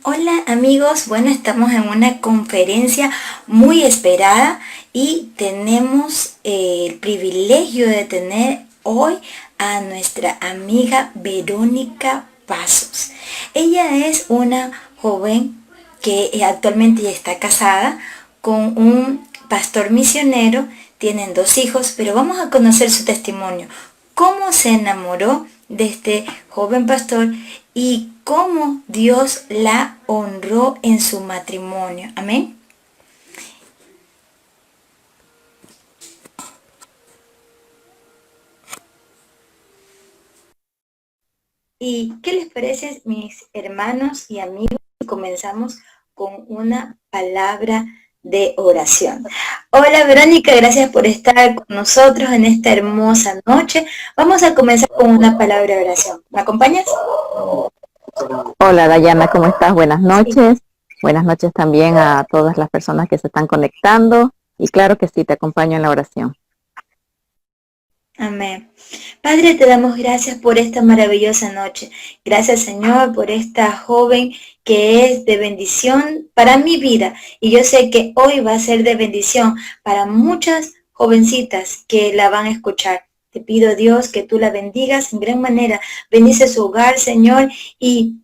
Hola amigos, bueno, estamos en una conferencia muy esperada y tenemos el privilegio de tener hoy a nuestra amiga Verónica Pasos. Ella es una joven que actualmente ya está casada con un pastor misionero, tienen 2 hijos, pero vamos a conocer su testimonio, cómo se enamoró de este joven pastor y cómo Dios la honró en su matrimonio. Amén. ¿Y qué les parece, mis hermanos y amigos? Comenzamos con una palabra de oración. Hola Verónica, gracias por estar con nosotros en esta hermosa noche. Vamos a comenzar con una palabra de oración. ¿Me acompañas? Hola Dayana, ¿cómo estás? Buenas Sí. noches. Buenas noches también a todas las personas que se están conectando. Y claro que sí, te acompaño en la oración. Amén. Padre, te damos gracias por esta maravillosa noche. Gracias, Señor, por esta joven que es de bendición para mi vida. Y yo sé que hoy va a ser de bendición para muchas jovencitas que la van a escuchar. Te pido, Dios, que tú la bendigas en gran manera. Bendice su hogar, Señor, y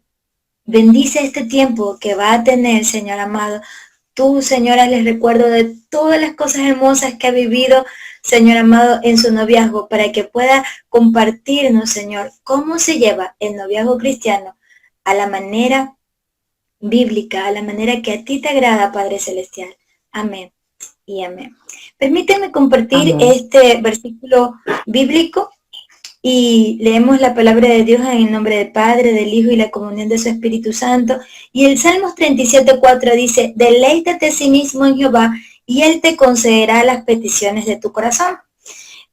bendice este tiempo que va a tener, Señor amado. Tú, Señora, les recuerdo de todas las cosas hermosas que ha vivido, Señor amado, en su noviazgo, para que pueda compartirnos, Señor, cómo se lleva el noviazgo cristiano a la manera bíblica, a la manera que a ti te agrada, Padre Celestial. Amén y amén. Permíteme compartir Amén. este versículo bíblico y leemos la palabra de Dios en el nombre del Padre, del Hijo y la comunión de su Espíritu Santo. Y el Salmos 37:4 dice, deleítate a sí mismo en Jehová y Él te concederá las peticiones de tu corazón.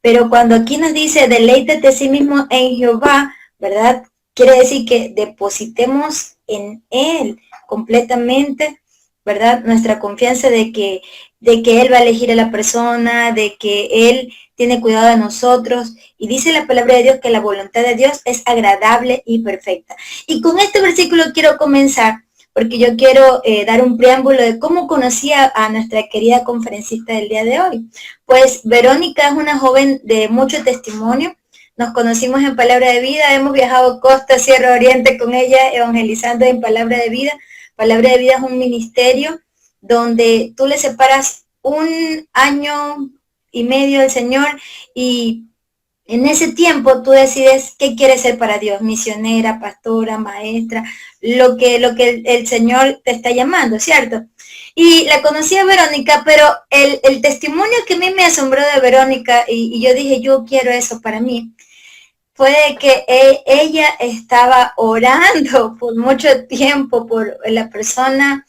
Pero cuando aquí nos dice, deleítate a sí mismo en Jehová, ¿verdad? Quiere decir que depositemos en Él completamente, ¿verdad? Nuestra confianza de que Él va a elegir a la persona, de que Él tiene cuidado de nosotros. Y dice la palabra de Dios que la voluntad de Dios es agradable y perfecta. Y con este versículo quiero comenzar, porque yo quiero dar un preámbulo de cómo conocí a nuestra querida conferencista del día de hoy. Pues Verónica es una joven de mucho testimonio. Nos conocimos en Palabra de Vida, hemos viajado costa, sierra, oriente con ella, evangelizando en Palabra de Vida. Palabra de Vida es un ministerio donde tú le separas 1 año y medio al Señor y en ese tiempo tú decides qué quieres ser para Dios, misionera, pastora, maestra, lo que el Señor te está llamando, ¿cierto? Y la conocí a Verónica, pero el testimonio que a mí me asombró de Verónica, y yo dije, yo quiero eso para mí, fue de que ella estaba orando por mucho tiempo por la persona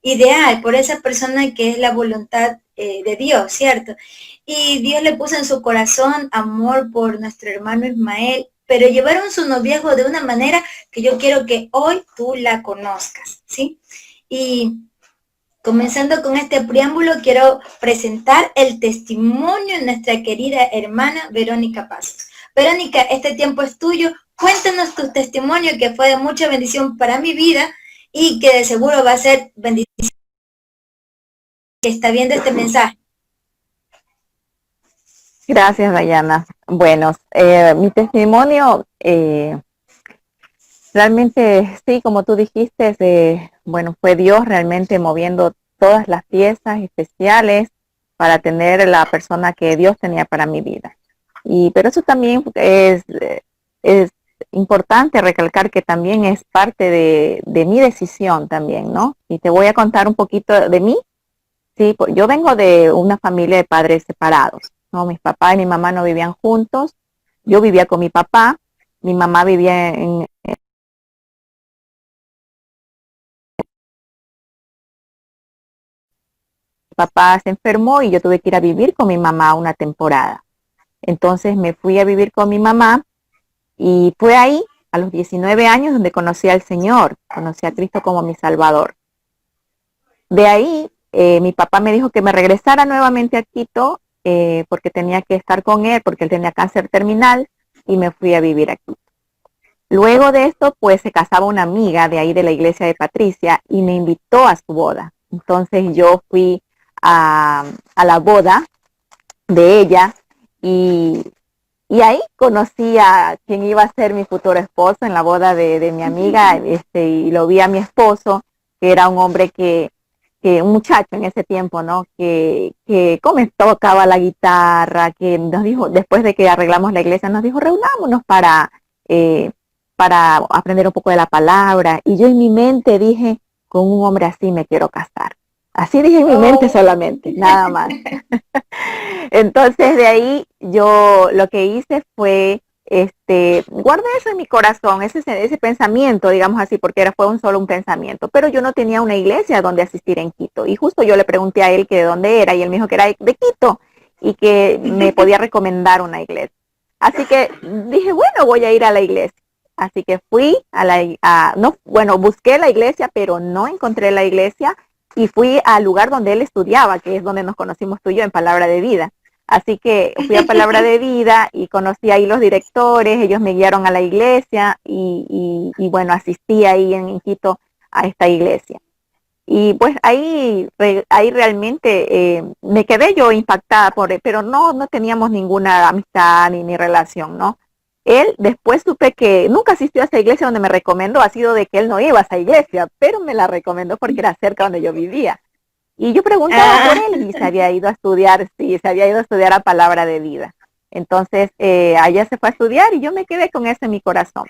ideal, por esa persona que es la voluntad de Dios, ¿cierto? Y Dios le puso en su corazón amor por nuestro hermano Ismael, pero llevaron su noviazgo de una manera que yo quiero que hoy tú la conozcas, ¿sí? Y comenzando con este preámbulo, quiero presentar el testimonio de nuestra querida hermana Verónica Pasos. Verónica, este tiempo es tuyo. Cuéntanos tu testimonio que fue de mucha bendición para mi vida y que de seguro va a ser bendición que está viendo este mensaje. Gracias, Dayana. Bueno, mi testimonio, realmente sí, como tú dijiste, bueno, fue Dios realmente moviendo todas las piezas especiales para tener la persona que Dios tenía para mi vida. Pero eso también es importante recalcar que también es parte de mi decisión también, ¿no? Y te voy a contar un poquito de mí. Sí, yo vengo de una familia de padres separados, ¿no? Mis papás y mi mamá no vivían juntos. Yo vivía con mi papá, mi mamá vivía mi papá se enfermó y yo tuve que ir a vivir con mi mamá una temporada. Entonces me fui a vivir con mi mamá y fue ahí, a los 19 años, donde conocí al Señor, conocí a Cristo como mi Salvador. De ahí, mi papá me dijo que me regresara nuevamente a Quito porque tenía que estar con él, porque él tenía cáncer terminal y me fui a vivir aquí. Luego de esto, pues se casaba una amiga de ahí de la iglesia de Patricia y me invitó a su boda. Entonces yo fui a la boda de ella y, y ahí conocí a quien iba a ser mi futuro esposo en la boda de mi amiga, y lo vi a mi esposo, que era un hombre que un muchacho en ese tiempo, ¿no? Que tocaba la guitarra, que nos dijo, después de que arreglamos la iglesia, nos dijo, reunámonos eh, para aprender un poco de la palabra. Y yo en mi mente dije, con un hombre así me quiero casar. Así dije en mi mente solamente, nada más. Entonces de ahí yo lo que hice fue, guardé eso en mi corazón, ese pensamiento, digamos así, porque fue solo un pensamiento, pero yo no tenía una iglesia donde asistir en Quito. Y justo yo le pregunté a él que de dónde era y él me dijo que era de Quito y que me podía recomendar una iglesia. Así que dije, bueno, voy a ir a la iglesia. Así que fui no, bueno, busqué la iglesia, pero no encontré la iglesia y fui al lugar donde él estudiaba, que es donde nos conocimos tú y yo en Palabra de Vida. Así que fui a Palabra de Vida y conocí ahí los directores, ellos me guiaron a la iglesia y bueno, asistí ahí en Quito a esta iglesia. Y pues ahí realmente me quedé yo impactada pero no teníamos ninguna amistad ni relación, ¿no? Él después supe que nunca asistió a esa iglesia donde me recomendó, ha sido de que él no iba a esa iglesia, pero me la recomendó porque era cerca donde yo vivía. Y yo preguntaba por él y se había ido a estudiar, sí, se había ido a estudiar a Palabra de Vida. Entonces, allá se fue a estudiar y yo me quedé con eso en mi corazón.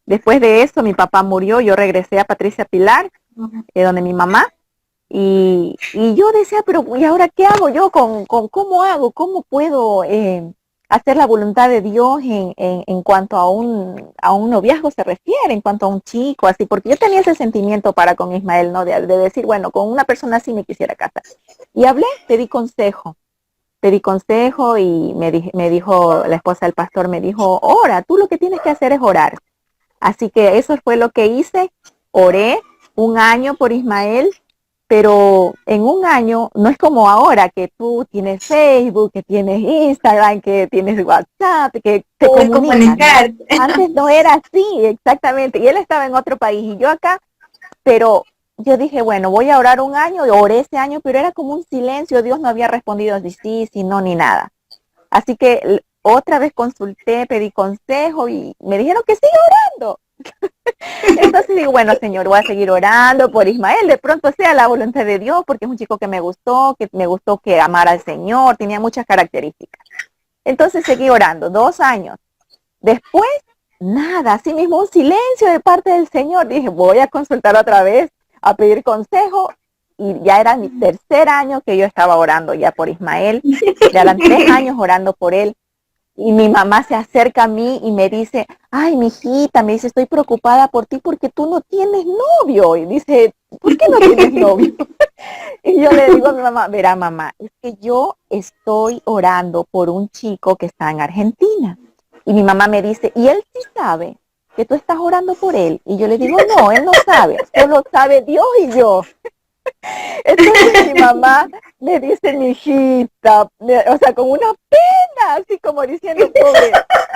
Después de eso, mi papá murió, yo regresé a Patricia Pilar, donde mi mamá, y yo decía, pero ¿y ahora qué hago yo cómo hago? ¿Cómo puedo hacer la voluntad de Dios en cuanto a un noviazgo se refiere, en cuanto a un chico, así? Porque yo tenía ese sentimiento para con Ismael, ¿no? De decir, bueno, con una persona así me quisiera casar. Y hablé, pedí consejo y me dijo, la esposa del pastor me dijo, ora, tú lo que tienes que hacer es orar. Así que eso fue lo que hice, oré un año por Ismael, pero en un año no es como ahora que tú tienes Facebook, que tienes Instagram, que tienes WhatsApp, que te comunicas, ¿no? Antes no era así, exactamente, y él estaba en otro país y yo acá, pero yo dije, bueno, voy a orar un año, y oré ese año, pero era como un silencio, Dios no había respondido ni sí, sí, no, ni nada. Así que otra vez consulté, pedí consejo y me dijeron que siga orando. Entonces digo, bueno, Señor, voy a seguir orando por Ismael, de pronto sea la voluntad de Dios, porque es un chico que me gustó que amara al Señor, tenía muchas características. Entonces seguí orando, 2 años. Después, nada, así mismo un silencio de parte del Señor. Dije, voy a consultar otra vez, a pedir consejo, y ya era mi tercer año que yo estaba orando ya por Ismael, ya eran 3 años orando por él. Y mi mamá se acerca a mí y me dice, ay, mijita, me dice, estoy preocupada por ti porque tú no tienes novio. Y dice, ¿por qué no tienes novio? Y yo le digo a mi mamá, verá mamá, es que yo estoy orando por un chico que está en Argentina. Y mi mamá me dice, ¿y él sí sabe que tú estás orando por él? Y yo le digo, no, él no sabe, solo sabe Dios y yo. Entonces mi mamá me dice, mi hijita, o sea, con una pena, así como diciendo,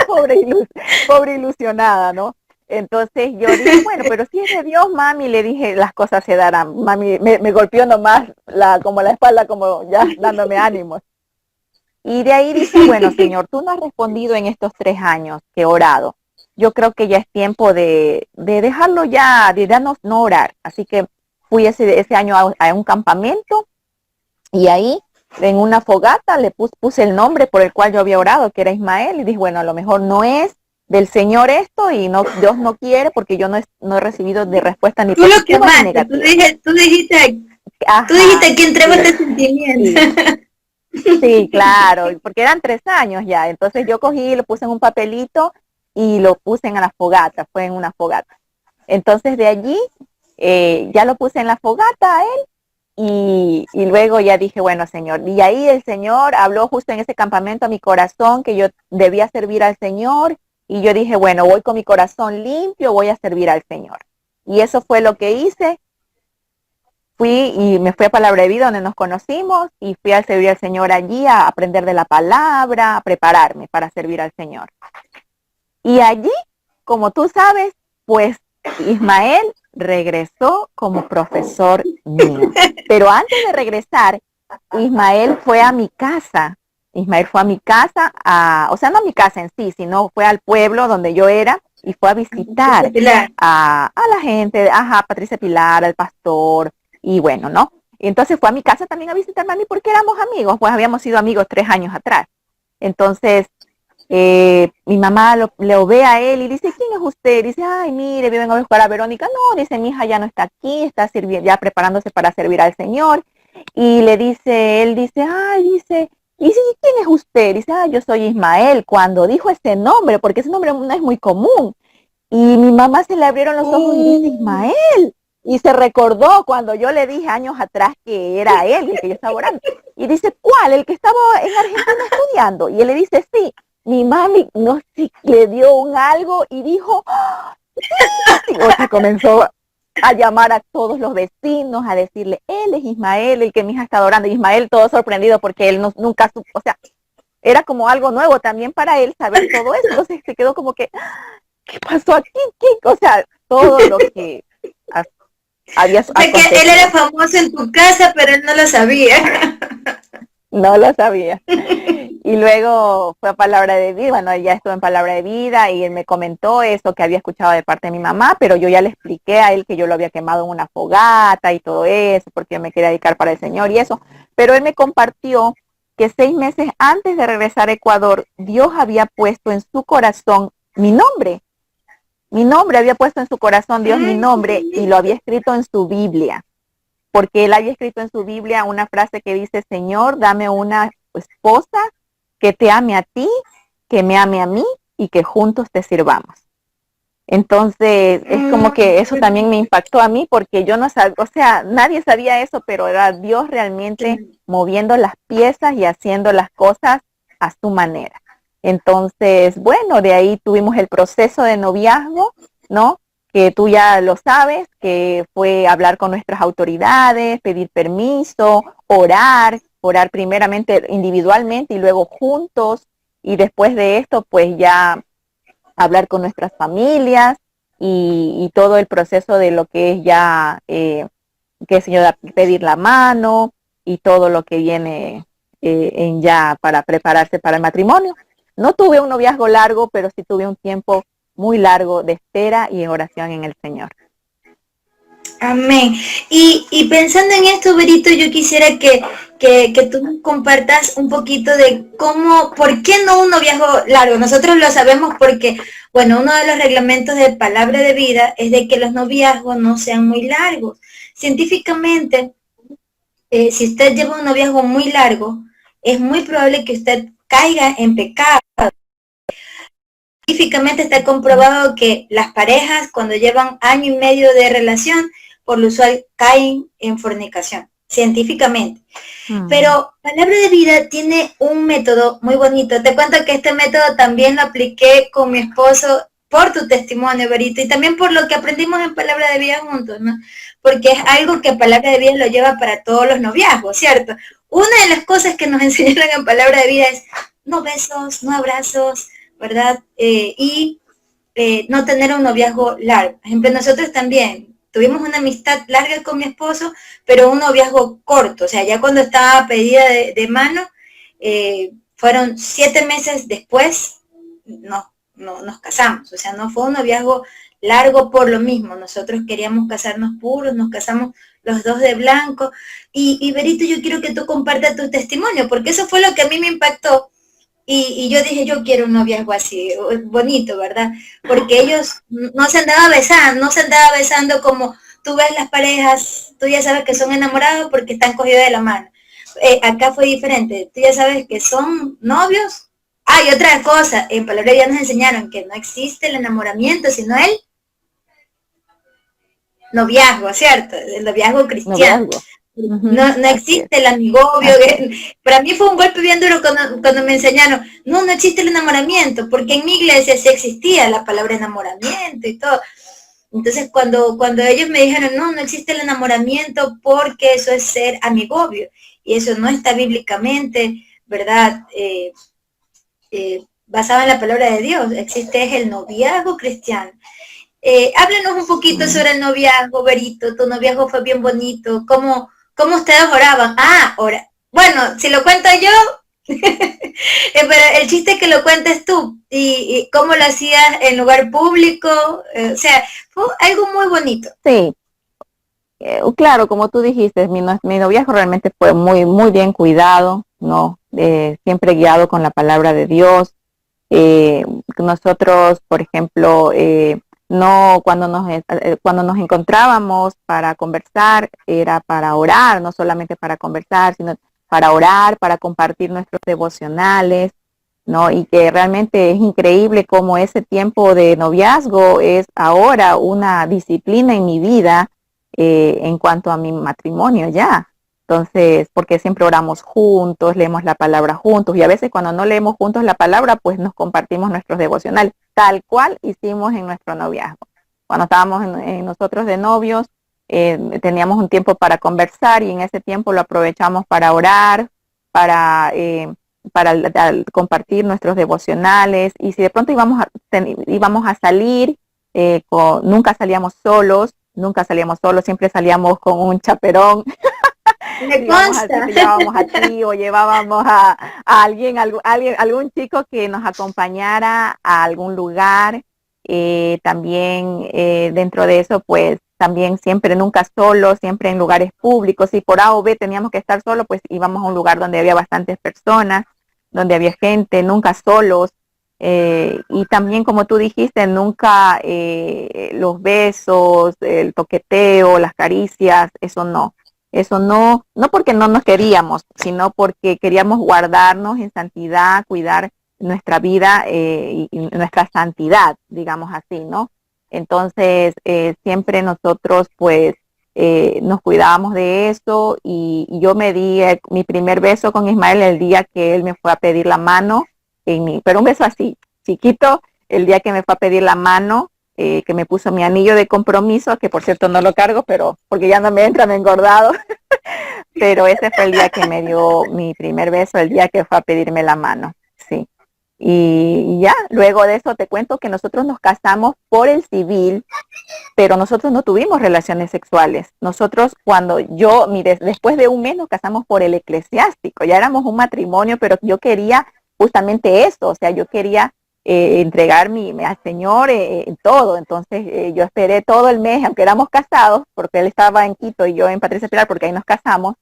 pobre ilusionada, ¿no? Entonces yo dije, bueno, pero si es de Dios, mami, le dije, las cosas se darán. Mami me golpeó nomás como la espalda, como ya dándome ánimos. Y de ahí dije, bueno, Señor, tú no has respondido en estos 3 años que he orado. Yo creo que ya es tiempo de dejarlo ya, de no orar. Así que fui ese año a un campamento y ahí en una fogata le puse el nombre por el cual yo había orado, que era Ismael, y dije, bueno, a lo mejor no es del Señor esto y no, Dios no quiere porque yo no he recibido de respuesta ni positiva ni negativa. Tú dijiste que entregó este sentimiento. Sí. Sí, claro, porque eran 3 años ya, entonces yo cogí, lo puse en un papelito y lo puse en la fogata, fue en una fogata. Entonces de allí ya lo puse en la fogata a él y luego ya dije, bueno, Señor, y ahí el Señor habló justo en ese campamento a mi corazón que yo debía servir al Señor y yo dije, bueno, voy con mi corazón limpio, voy a servir al Señor. Y eso fue lo que hice. Fui y me fui a Palabra de Vida donde nos conocimos y fui a servir al Señor allí, a aprender de la palabra, a prepararme para servir al Señor. Y allí como tú sabes, pues Ismael regresó como profesor mío. Pero antes de regresar, Ismael fue a mi casa. Ismael fue a mi casa, o sea, no a mi casa en sí, sino fue al pueblo donde yo era y fue a visitar a la gente, Patricia Pilar, al pastor, y bueno, ¿no? Y entonces fue a mi casa también a visitarme a mí porque éramos amigos, pues habíamos sido amigos 3 años atrás. Entonces, mi mamá lo ve a él y dice, ¿quién es usted? Dice, ay, mire, yo vengo a buscar a Verónica. No, dice, mi hija ya no está aquí, está ya preparándose para servir al Señor. Y le dice, él dice, ay, dice, ¿y quién es usted? Dice, yo soy Ismael. Cuando dijo ese nombre, porque ese nombre no es muy común. Y mi mamá se le abrieron los ojos y dice, Ismael. Y se recordó cuando yo le dije años atrás que era él, el que yo estaba orando. Y dice, ¿cuál? El que estaba en Argentina estudiando. Y él le dice, sí. Mi mami, no sé, le dio un algo y dijo, sí. O sea, comenzó a llamar a todos los vecinos, a decirle, él es Ismael, el que mi hija está adorando. Y Ismael todo sorprendido porque él nunca supo, o sea, era como algo nuevo también para él saber todo eso. Entonces se quedó como que, ¿qué pasó aquí? O sea, todo lo que había acontecido. Que él era famoso en tu casa, pero él no lo sabía. No lo sabía. Y luego fue a Palabra de Vida, bueno, ya estuvo en Palabra de Vida y él me comentó eso que había escuchado de parte de mi mamá, pero yo ya le expliqué a él que yo lo había quemado en una fogata y todo eso, porque yo me quería dedicar para el Señor y eso. Pero él me compartió que 6 meses antes de regresar a Ecuador, Dios había puesto en su corazón mi nombre. Mi nombre había puesto en su corazón Dios mi nombre y lo había escrito en su Biblia. Porque él había escrito en su Biblia una frase que dice, Señor, dame una esposa que te ame a ti, que me ame a mí y que juntos te sirvamos. Entonces, es como que eso también me impactó a mí porque yo no sabía, o sea, nadie sabía eso, pero era Dios realmente moviendo las piezas y haciendo las cosas a su manera. Entonces, bueno, de ahí tuvimos el proceso de noviazgo, ¿no? Que tú ya lo sabes, que fue hablar con nuestras autoridades, pedir permiso, orar primeramente individualmente y luego juntos, y después de esto, pues ya hablar con nuestras familias y todo el proceso de lo que es ya, que el Señor pedir la mano y todo lo que viene en ya para prepararse para el matrimonio. No tuve un noviazgo largo, pero sí tuve un tiempo muy largo de espera y en oración en el Señor. Amén. Y pensando en esto, Berito, yo quisiera que tú compartas un poquito de por qué no un noviazgo largo. Nosotros lo sabemos porque, bueno, uno de los reglamentos de Palabra de Vida es de que los noviazgos no sean muy largos. Científicamente, si usted lleva un noviazgo muy largo, es muy probable que usted caiga en pecado. Científicamente está comprobado que las parejas cuando llevan 1 año y medio de relación, por lo usual caen en fornicación, científicamente. Pero Palabra de Vida tiene un método muy bonito. Te cuento que este método también lo apliqué con mi esposo por tu testimonio, Berito, y también por lo que aprendimos en Palabra de Vida juntos, ¿no? Porque es algo que Palabra de Vida lo lleva para todos los noviazgos, ¿cierto? Una de las cosas que nos enseñaron en Palabra de Vida es no besos, no abrazos, ¿verdad? No tener un noviazgo largo. Por ejemplo, nosotros también tuvimos una amistad larga con mi esposo, pero un noviazgo corto. O sea, ya cuando estaba pedida de mano, fueron 7 meses después, nos casamos. O sea, no fue un noviazgo largo por lo mismo. Nosotros queríamos casarnos puros, nos casamos los dos de blanco. Y Berito, yo quiero que tú compartas tu testimonio, porque eso fue lo que a mí me impactó. Y yo dije, yo quiero un noviazgo así, bonito, ¿verdad? Porque ellos no se andaba besando como tú ves las parejas, tú ya sabes que son enamorados porque están cogidos de la mano. Acá fue diferente, tú ya sabes que son novios. Y otra cosa, en Palabra ya nos enseñaron que no existe el enamoramiento, sino el noviazgo, ¿cierto? El noviazgo cristiano. Noviazgo. No existe el amigobio. Para mí fue un golpe bien duro cuando me enseñaron, no existe el enamoramiento, porque en mi iglesia sí existía la palabra enamoramiento y todo. Entonces cuando ellos me dijeron, no existe el enamoramiento porque eso es ser amigobio, y eso no está bíblicamente, ¿verdad? basado en la palabra de Dios, existe el noviazgo cristiano. Háblanos un poquito sobre el noviazgo, Berito. Tu noviazgo fue bien bonito. ¿Cómo ustedes oraban? Bueno, si lo cuento yo, pero el chiste es que lo cuentes tú. Y cómo lo hacías en lugar público. O sea, fue algo muy bonito. Sí, claro, como tú dijiste, mi noviazgo realmente fue muy, muy bien cuidado, ¿no? Siempre guiado con la palabra de Dios. Nosotros, por ejemplo, no cuando nos encontrábamos para conversar, era para orar, no solamente para conversar, sino para orar, para compartir nuestros devocionales, ¿no? Y que realmente es increíble cómo ese tiempo de noviazgo es ahora una disciplina en mi vida en cuanto a mi matrimonio ya. Entonces, porque siempre oramos juntos, leemos la palabra juntos y a veces cuando no leemos juntos la palabra, pues nos compartimos nuestros devocionales, tal cual hicimos en nuestro noviazgo. Cuando estábamos en nosotros de novios, teníamos un tiempo para conversar y en ese tiempo lo aprovechamos para orar, para, compartir nuestros devocionales y si de pronto íbamos a salir, nunca salíamos solos, siempre salíamos con un chaperón. Me Digamos así, consta. te llevábamos a ti o llevábamos a alguien, algún chico que nos acompañara a algún lugar. También dentro de eso, pues también siempre, nunca solo, siempre en lugares públicos. Si por A o B teníamos que estar solo, pues íbamos a un lugar donde había bastantes personas, donde había gente, nunca solos. Y también, como tú dijiste, nunca los besos, el toqueteo, las caricias, eso no. Eso no, no porque no nos queríamos, sino porque queríamos guardarnos en santidad, cuidar nuestra vida y nuestra santidad, digamos así, ¿no? Entonces, siempre nosotros, pues, nos cuidábamos de eso y yo me di mi primer beso con Ismael el día que él me fue a pedir la mano, pero un beso así, chiquito, el día que me fue a pedir la mano que me puso mi anillo de compromiso, que por cierto no lo cargo, pero porque ya no me entra, me he engordado, pero ese fue el día que me dio mi primer beso, el día que fue a pedirme la mano, sí. Y ya, luego de eso te cuento que nosotros nos casamos por el civil, pero nosotros no tuvimos relaciones sexuales. Nosotros después de un mes nos casamos por el eclesiástico, ya éramos un matrimonio, pero yo quería justamente eso, o sea, yo quería entregar al Señor en todo. Entonces yo esperé todo el mes, aunque éramos casados, porque él estaba en Quito y yo en Patricia Pilar, porque ahí nos casamos.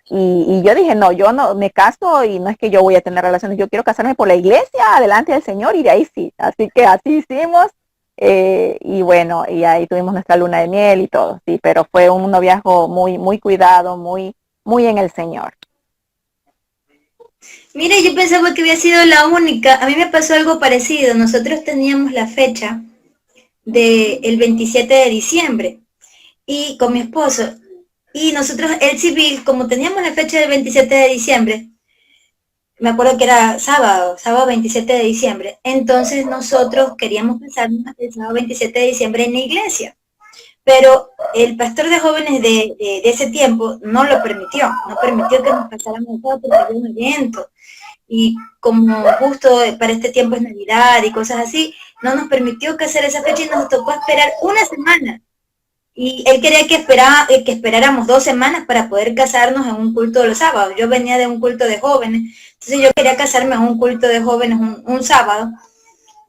Y yo dije, no, yo no me caso y no es que yo voy a tener relaciones, yo quiero casarme por la iglesia, delante del Señor y de ahí sí. Así que así hicimos. Y bueno, y ahí tuvimos nuestra luna de miel y todo, sí, pero fue un noviazgo muy, muy cuidado, muy, muy en el Señor. Mire, yo pensaba que había sido la única. A mí me pasó algo parecido. Nosotros teníamos la fecha del 27 de diciembre y con mi esposo. Y nosotros, el civil, como teníamos la fecha del 27 de diciembre, me acuerdo que era sábado 27 de diciembre, entonces nosotros queríamos casarnos el sábado 27 de diciembre en la iglesia. Pero el pastor de jóvenes de ese tiempo no lo permitió, no permitió que nos casáramos todos porque había un evento. Y como justo para este tiempo es Navidad y cosas así, no nos permitió que hacer esa fecha y nos tocó esperar una semana. Y él quería que esperáramos 2 semanas para poder casarnos en un culto de los sábados. Yo venía de un culto de jóvenes, entonces yo quería casarme en un culto de jóvenes un sábado,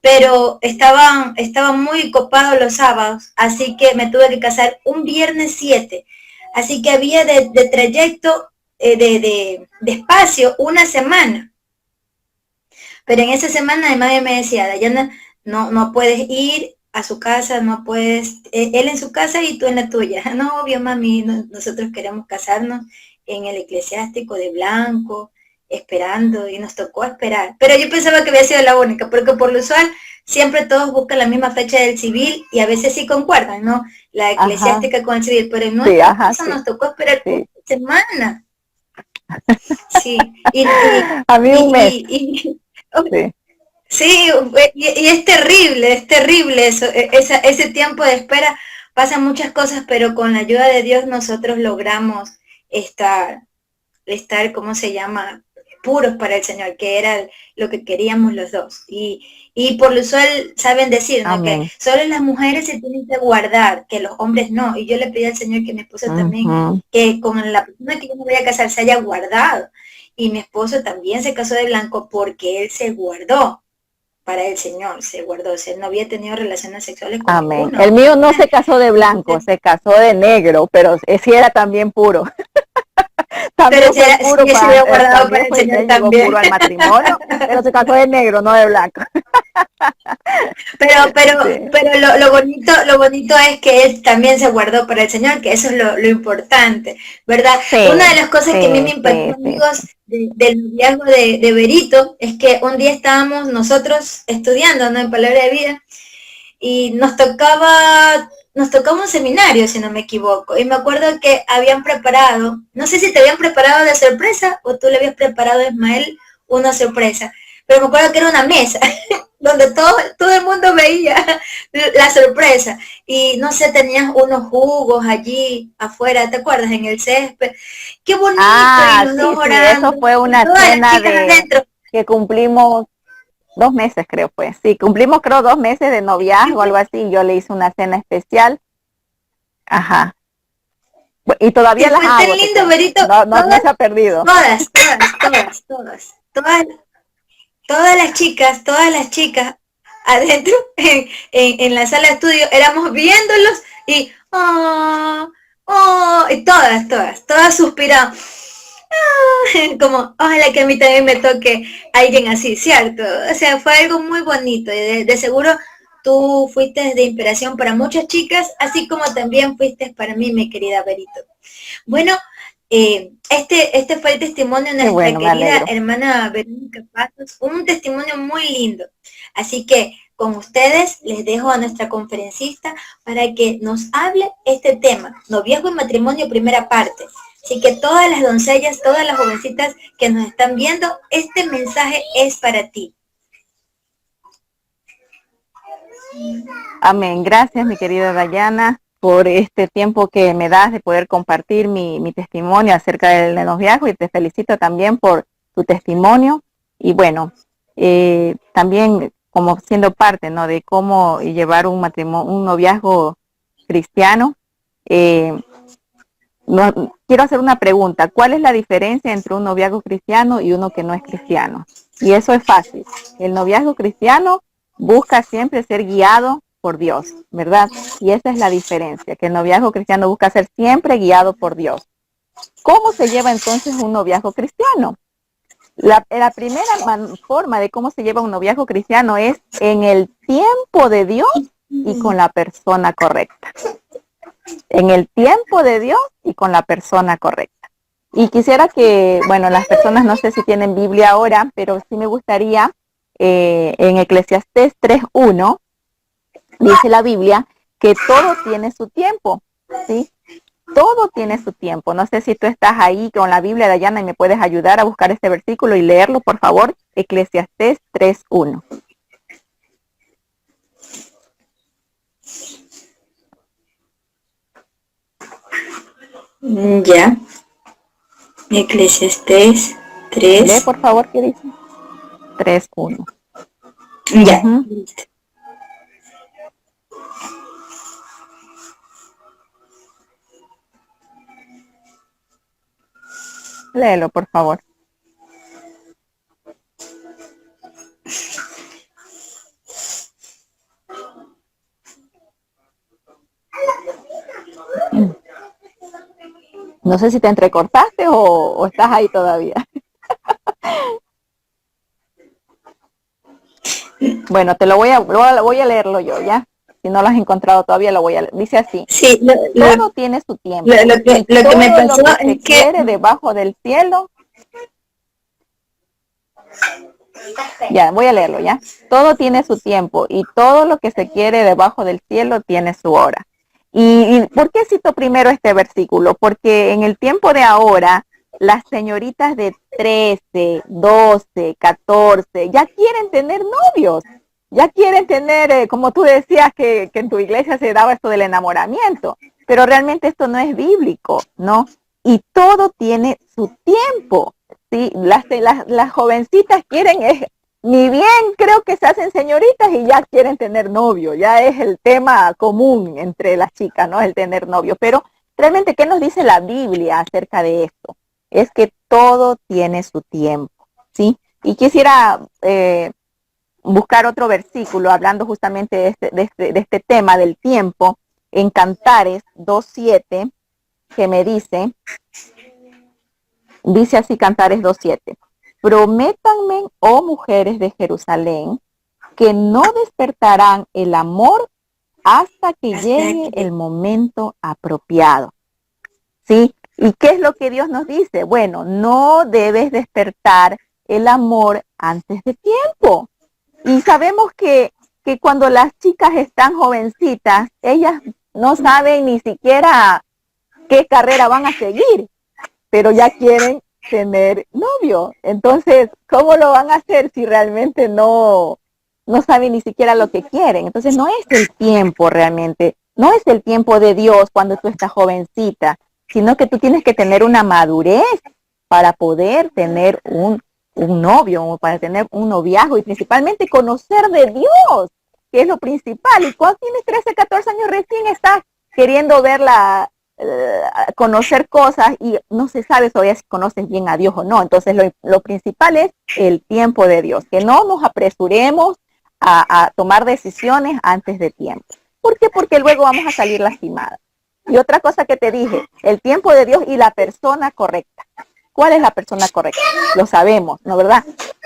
pero estaban muy copados los sábados, así que me tuve que casar un viernes 7. Así que había de trayecto, de espacio, una semana. Pero en esa semana mi madre me decía, Dayana, no puedes ir a su casa, no puedes, él en su casa y tú en la tuya. No, obvio, mami, nosotros queremos casarnos en el eclesiástico de blanco, esperando, y nos tocó esperar. Pero yo pensaba que había sido la única, porque por lo usual siempre todos buscan la misma fecha del civil y a veces sí concuerdan, ¿no? La eclesiástica con el civil, pero en nuestra casa nos tocó esperar una semana. Sí, a mí un mes. Sí. Sí, y es terrible eso, ese tiempo de espera, pasan muchas cosas, pero con la ayuda de Dios nosotros logramos estar, ¿cómo se llama? puros para el Señor, que era lo que queríamos los dos. Y por lo usual saben decir, ¿no? Amén. Que solo las mujeres se tienen que guardar, que los hombres no. Y yo le pedí al Señor que mi esposo también, que con la persona que yo me voy a casar se haya guardado. Y mi esposo también se casó de blanco porque él se guardó para el Señor, se guardó. O sea, él no había tenido relaciones sexuales con Amén. ninguno. El mío no se casó de blanco, se casó de negro, pero sí era también puro. También Pero fue puro sí, se había para, guardado para también el fue, Señor él llegó también. puro al matrimonio, pero se casó de negro, no de blanco. Sí. Pero lo bonito es que él también se guardó para el Señor, que eso es lo importante, ¿verdad? Una de Sí, las cosas que a mí me sí, impactó, sí, sí, amigos, del noviazgo de Berito, es que un día estábamos nosotros estudiando, ¿no? En Palabra de Vida, y nos tocaba un seminario, si no me equivoco, y me acuerdo que habían preparado, no sé si te habían preparado de sorpresa o tú le habías preparado a Ismael una sorpresa, pero me acuerdo que era una mesa donde todo el mundo veía la sorpresa y no sé, tenías unos jugos allí afuera, ¿te acuerdas? En el césped, qué bonito, y los dos sí, sí, orando, eso fue y una todas las cena chicas de adentro. que cumplimos 2 meses, creo fue. Sí, cumplimos creo 2 meses de noviazgo, algo así, y yo le hice una cena especial. Ajá. Y todavía Y las fue tan hago, te lindo, cuento. Berito, No, no, no se ha perdido. todas las chicas adentro en la sala de estudio, éramos viéndolos y, y todas suspiraban. Como, ojalá que a mí también me toque alguien así, ¿cierto? O sea, fue algo muy bonito y de seguro tú fuiste de inspiración para muchas chicas, así como también fuiste para mí, mi querida Berito. Bueno, este fue el testimonio de Qué nuestra bueno, me querida alegro. hermana Verónica Pasos, un testimonio muy lindo. Así que con ustedes les dejo a nuestra conferencista para que nos hable este tema, noviazgo y matrimonio, primera parte. Así que todas las doncellas, todas las jovencitas que nos están viendo, este mensaje es para ti. Amén. Gracias, mi querida Dayana, por este tiempo que me das de poder compartir mi testimonio acerca del noviazgo, y te felicito también por tu testimonio. Y bueno, también como siendo parte, ¿no?, de cómo llevar un matrimonio, un noviazgo cristiano. Quiero hacer una pregunta. ¿Cuál es la diferencia entre un noviazgo cristiano y uno que no es cristiano? Y eso es fácil. El noviazgo cristiano busca siempre ser guiado por Dios, ¿verdad? Y esa es la diferencia, que el noviazgo cristiano busca ser siempre guiado por Dios. ¿Cómo se lleva entonces un noviazgo cristiano? La primera forma de cómo se lleva un noviazgo cristiano es en el tiempo de Dios y con la persona correcta. En el tiempo de Dios y con la persona correcta. Y quisiera que, bueno, las personas no sé si tienen Biblia ahora, pero sí me gustaría, en Eclesiastés 3:1, dice la Biblia que todo tiene su tiempo, ¿sí? Todo tiene su tiempo. No sé si tú estás ahí con la Biblia, Dayana, y me puedes ayudar a buscar este versículo y leerlo, por favor. Eclesiastés 3:1. Ya. Eclesiastés 3. Lee, por favor, ¿qué dice? 3:1. Ya. Listo. Léelo, por favor. No sé si te entrecortaste o estás ahí todavía. Bueno, voy a leerlo yo, ¿ya? Si no lo has encontrado todavía, lo voy a leer. Dice así: Sí, todo tiene su tiempo, y lo que me todo lo pasó que es se que quiere debajo del cielo. Ya, voy a leerlo, ¿ya? Todo tiene su tiempo, y todo lo que se quiere debajo del cielo tiene su hora. ¿Y por qué cito primero este versículo? Porque en el tiempo de ahora, las señoritas de 13, 12, 14, ya quieren tener novios, ya quieren tener, como tú decías, que en tu iglesia se daba esto del enamoramiento, pero realmente esto no es bíblico, ¿no? Y todo tiene su tiempo. Sí, las jovencitas quieren, ni bien creo que se hacen señoritas y ya quieren tener novio, ya es el tema común entre las chicas, ¿no? El tener novio. Pero realmente, ¿qué nos dice la Biblia acerca de esto? Es que todo tiene su tiempo, ¿sí? Y quisiera buscar otro versículo hablando justamente de este tema del tiempo en Cantares 2:7, que me dice así Cantares 2:7. Prométanme, oh mujeres de Jerusalén, que no despertarán el amor hasta que llegue el momento apropiado. ¿Sí? ¿Y qué es lo que Dios nos dice? Bueno, no debes despertar el amor antes de tiempo. Y sabemos que cuando las chicas están jovencitas, ellas no saben ni siquiera qué carrera van a seguir, pero ya quieren tener novio. Entonces, ¿cómo lo van a hacer si realmente no saben ni siquiera lo que quieren? Entonces, no es el tiempo realmente, no es el tiempo de Dios cuando tú estás jovencita, sino que tú tienes que tener una madurez para poder tener un novio, o para tener un noviazgo y principalmente conocer de Dios, que es lo principal. Y cuando tienes 13, 14 años recién estás queriendo ver conocer cosas y no se sabe todavía si conoces bien a Dios o no. Entonces lo principal es el tiempo de Dios, que no nos apresuremos a tomar decisiones antes de tiempo. ¿Por qué? Porque luego vamos a salir lastimadas. Y otra cosa que te dije, el tiempo de Dios y la persona correcta. ¿Cuál es la persona correcta? Lo sabemos, ¿no verdad?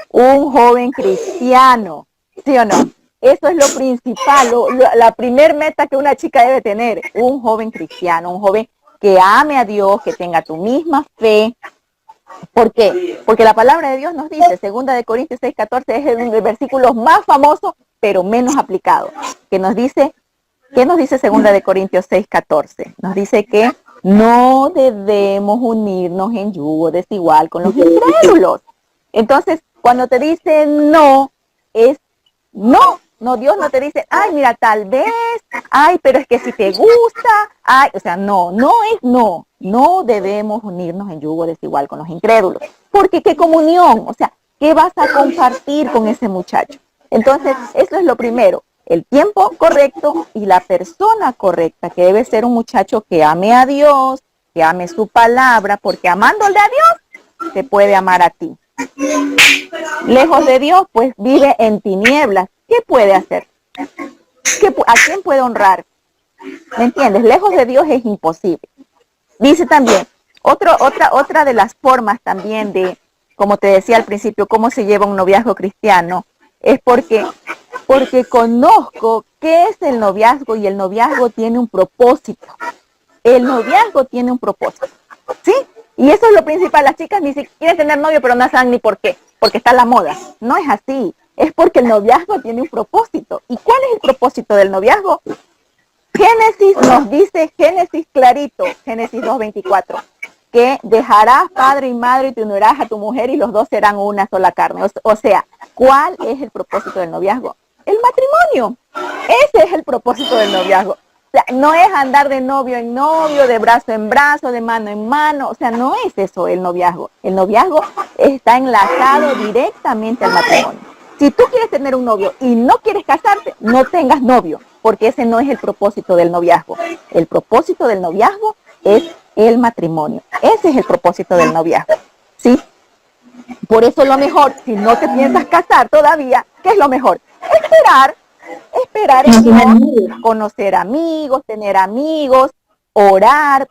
Un joven cristiano, ¿sí o no? Eso es lo principal, la primer meta que una chica debe tener, un joven cristiano, un joven que ame a Dios, que tenga tu misma fe. ¿Por qué? Porque la palabra de Dios nos dice, 2 Corintios 6:14, es el versículo más famoso, pero menos aplicado, que nos dice, ¿qué nos dice 2 Corintios 6:14? Nos dice que no debemos unirnos en yugo desigual con los incrédulos. Entonces, cuando te dice no, es no. No, Dios no te dice, ay, mira, tal vez, ay, pero es que si te gusta, ay, o sea, no es no. No debemos unirnos en yugo desigual con los incrédulos. Porque qué comunión, o sea, ¿qué vas a compartir con ese muchacho? Entonces, eso es lo primero, el tiempo correcto y la persona correcta, que debe ser un muchacho que ame a Dios, que ame su palabra, porque amándole a Dios, te puede amar a ti. Lejos de Dios, pues vive en tinieblas. ¿Qué puede hacer? ¿A quién puede honrar? ¿Me entiendes? Lejos de Dios es imposible. Dice también, otra de las formas también de, como te decía al principio, cómo se lleva un noviazgo cristiano, es porque conozco qué es el noviazgo y el noviazgo tiene un propósito. El noviazgo tiene un propósito, ¿sí? Y eso es lo principal. Las chicas ni siquiera quieren tener novio, pero no saben ni por qué, porque está la moda. No es así. Es porque el noviazgo tiene un propósito. ¿Y cuál es el propósito del noviazgo? Génesis nos dice, Génesis clarito, Génesis 2:24, que dejarás padre y madre y te unirás a tu mujer y los dos serán una sola carne. O sea, ¿cuál es el propósito del noviazgo? El matrimonio. Ese es el propósito del noviazgo. O sea, no es andar de novio en novio, de brazo en brazo, de mano en mano. O sea, no es eso el noviazgo. El noviazgo está enlazado directamente al matrimonio. Si tú quieres tener un novio y no quieres casarte, no tengas novio, porque ese no es el propósito del noviazgo. El propósito del noviazgo es el matrimonio. Ese es el propósito del noviazgo, ¿sí? Por eso lo mejor, si no te piensas casar todavía, ¿qué es lo mejor? Esperar en Dios, conocer amigos, tener amigos, orar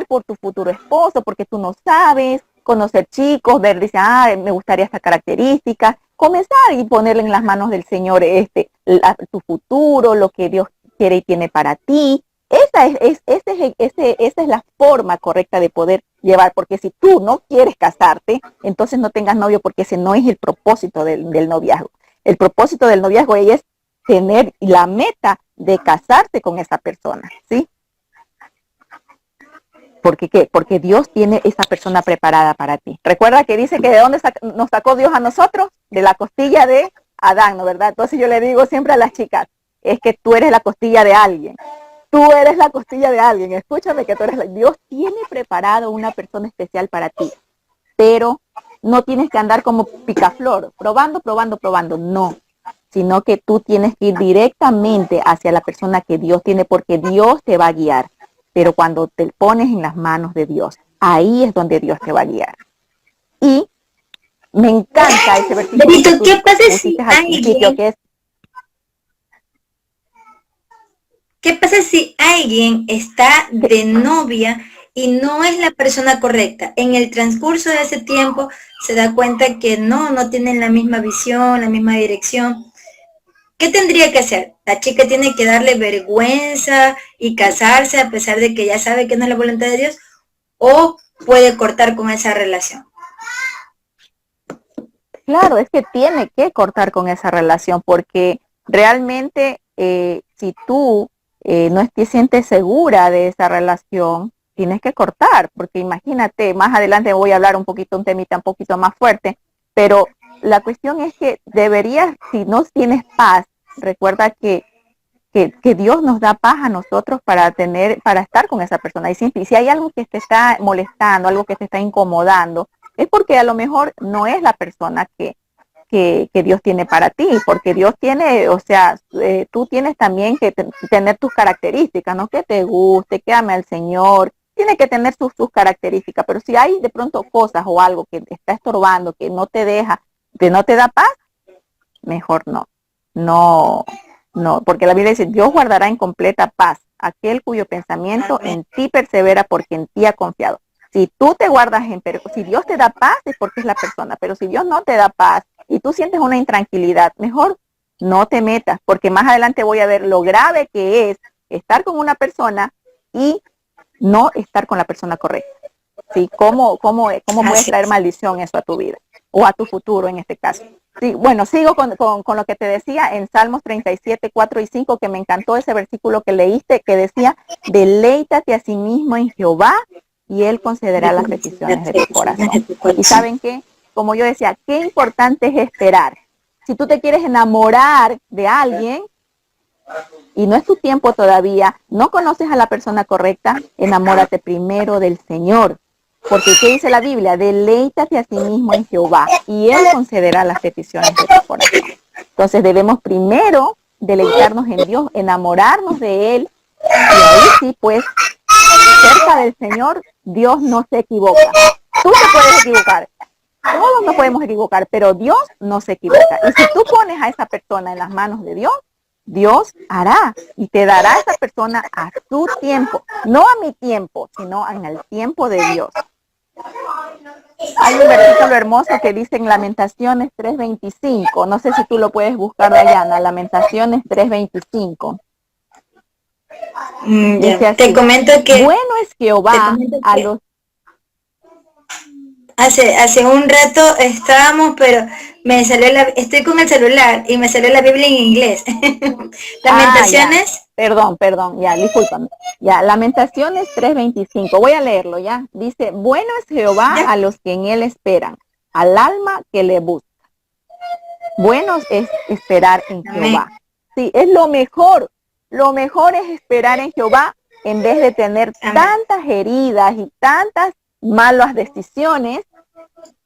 por tu futuro esposo, porque tú no sabes, conocer chicos, ver, dice, me gustaría esta característica, comenzar y ponerle en las manos del Señor tu futuro, lo que Dios quiere y tiene para ti. Esa es la forma correcta de poder llevar, porque si tú no quieres casarte, entonces no tengas novio, porque ese no es el propósito del noviazgo. El propósito del noviazgo es tener la meta de casarse con esa persona, ¿sí? ¿Por qué? Porque Dios tiene esa persona preparada para ti. Recuerda que dice que de dónde nos sacó Dios a nosotros, de la costilla de Adán, ¿no verdad? Entonces yo le digo siempre a las chicas, es que tú eres la costilla de alguien. Tú eres la costilla de alguien. Escúchame que Dios tiene preparado una persona especial para ti. Pero no tienes que andar como picaflor, probando, probando, probando, no, sino que tú tienes que ir directamente hacia la persona que Dios tiene, porque Dios te va a guiar. Pero cuando te pones en las manos de Dios, ahí es donde Dios te va a guiar. Y me encanta ese versículo Benito, que tú ¿qué pasa pusiste si al principio, que es ¿qué pasa si alguien está de novia y no es la persona correcta? En el transcurso de ese tiempo se da cuenta que no tienen la misma visión, la misma dirección. ¿Qué tendría que hacer? La chica tiene que darle vergüenza y casarse a pesar de que ya sabe que no es la voluntad de Dios, o puede cortar con esa relación. claro, es que tiene que cortar con esa relación, porque realmente si tú no te sientes segura de esa relación, tienes que cortar, porque imagínate, más adelante voy a hablar un poquito, un temita un poquito más fuerte, pero la cuestión es que deberías, si no tienes paz, recuerda que Dios nos da paz a nosotros para estar con esa persona. Y si hay algo que te está molestando, algo que te está incomodando, es porque a lo mejor no es la persona que Dios tiene para ti, porque Dios tiene, o sea, tú tienes también que tener tus características, no que te guste, que ame al Señor, tiene que tener sus características, pero si hay de pronto cosas o algo que te está estorbando, que no te deja, que no te da paz, mejor no, no, porque la Biblia dice, Dios guardará en completa paz aquel cuyo pensamiento en ti persevera porque en ti ha confiado. Si tú te guardas si Dios te da paz es porque es la persona, pero si Dios no te da paz y tú sientes una intranquilidad, mejor no te metas, porque más adelante voy a ver lo grave que es estar con una persona y no estar con la persona correcta. ¿Sí? ¿Cómo puedes traer maldición eso a tu vida o a tu futuro en este caso? Sí, bueno, sigo con lo que te decía en Salmos 37, 4 y 5, que me encantó ese versículo que leíste, que decía, deleítate a sí mismo en Jehová y Él concederá las peticiones de tu corazón. Y ¿saben qué? Como yo decía, qué importante es esperar. Si tú te quieres enamorar de alguien y no es tu tiempo todavía, no conoces a la persona correcta, enamórate primero del Señor. Porque ¿qué dice la Biblia? Deleítate a sí mismo en Jehová y Él concederá las peticiones de tu corazón. Entonces debemos primero deleitarnos en Dios, enamorarnos de Él y ahí sí, pues, cerca del Señor, Dios no se equivoca. Tú te puedes equivocar, todos nos podemos equivocar, pero Dios no se equivoca. Y si tú pones a esa persona en las manos de Dios, Dios hará y te dará a esa persona a su tiempo, no a mi tiempo, sino en el tiempo de Dios. Hay un versículo hermoso que dice en Lamentaciones 3:25. No sé si tú lo puedes buscar, Dayana. Lamentaciones 3:25. Dice así. Te comento que bueno es Jehová a los... Hace un rato estábamos, pero me salió estoy con el celular y me salió la Biblia en inglés. Lamentaciones. Perdón, ya, discúlpame. Ya, Lamentaciones 3:25. Voy a leerlo, ya. Dice, bueno es Jehová a los que en él esperan, al alma que le busca. Bueno es esperar en Jehová. Sí, es lo mejor. Lo mejor es esperar en Jehová en vez de tener tantas heridas y tantas malas decisiones.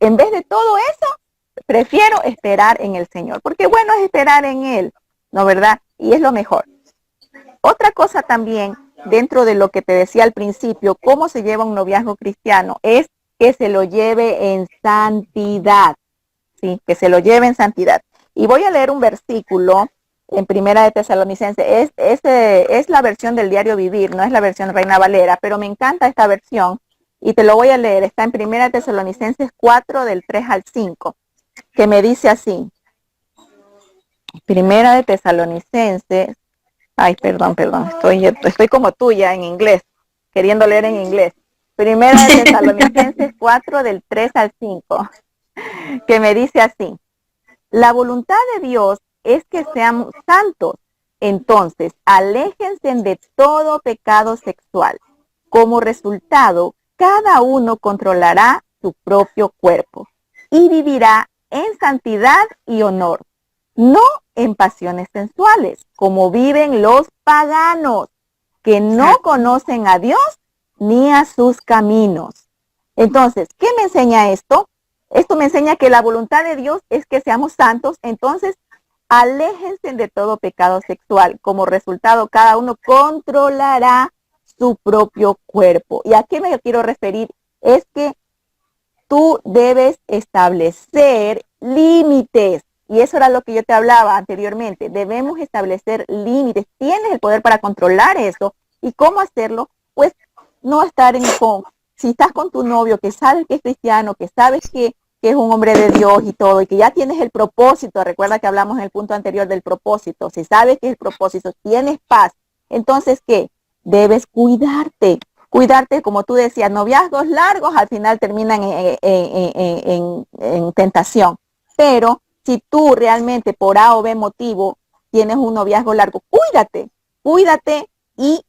En vez de todo eso, prefiero esperar en el Señor, porque bueno es esperar en Él, ¿no verdad? Y es lo mejor. Otra cosa también, dentro de lo que te decía al principio, cómo se lleva un noviazgo cristiano, es que se lo lleve en santidad, ¿sí? Que se lo lleve en santidad. Y voy a leer un versículo en Primera de Tesalonicenses. Es la versión del Diario Vivir, no es la versión Reina Valera, pero me encanta esta versión y te lo voy a leer. Está en Primera de Tesalonicenses 4, del 3 al 5, que me dice así. Primera de Tesalonicenses, perdón, estoy como tuya en inglés, queriendo leer en inglés. Primera de Tesalonicenses 4, del 3 al 5, que me dice así. La voluntad de Dios es que seamos santos. Entonces, aléjense de todo pecado sexual. Como resultado, cada uno controlará su propio cuerpo y vivirá en santidad y honor, no en pasiones sensuales, como viven los paganos, que no conocen a Dios ni a sus caminos. Entonces, ¿qué me enseña esto? Esto me enseña que la voluntad de Dios es que seamos santos, entonces aléjense de todo pecado sexual. Como resultado, cada uno controlará su propio cuerpo. ¿Y a qué me quiero referir? Es que tú debes establecer límites. Y eso era lo que yo te hablaba anteriormente. Debemos establecer límites. Tienes el poder para controlar eso. ¿Y cómo hacerlo? Pues no estar si estás con tu novio que sabes que es cristiano, que sabes que es un hombre de Dios y todo, y que ya tienes el propósito. Recuerda que hablamos en el punto anterior del propósito. Si sabes que es el propósito, tienes paz. Entonces, ¿qué? Debes cuidarte. Cuidarte, como tú decías, noviazgos largos al final terminan en tentación. Pero si tú realmente por A o B motivo tienes un noviazgo largo, cuídate y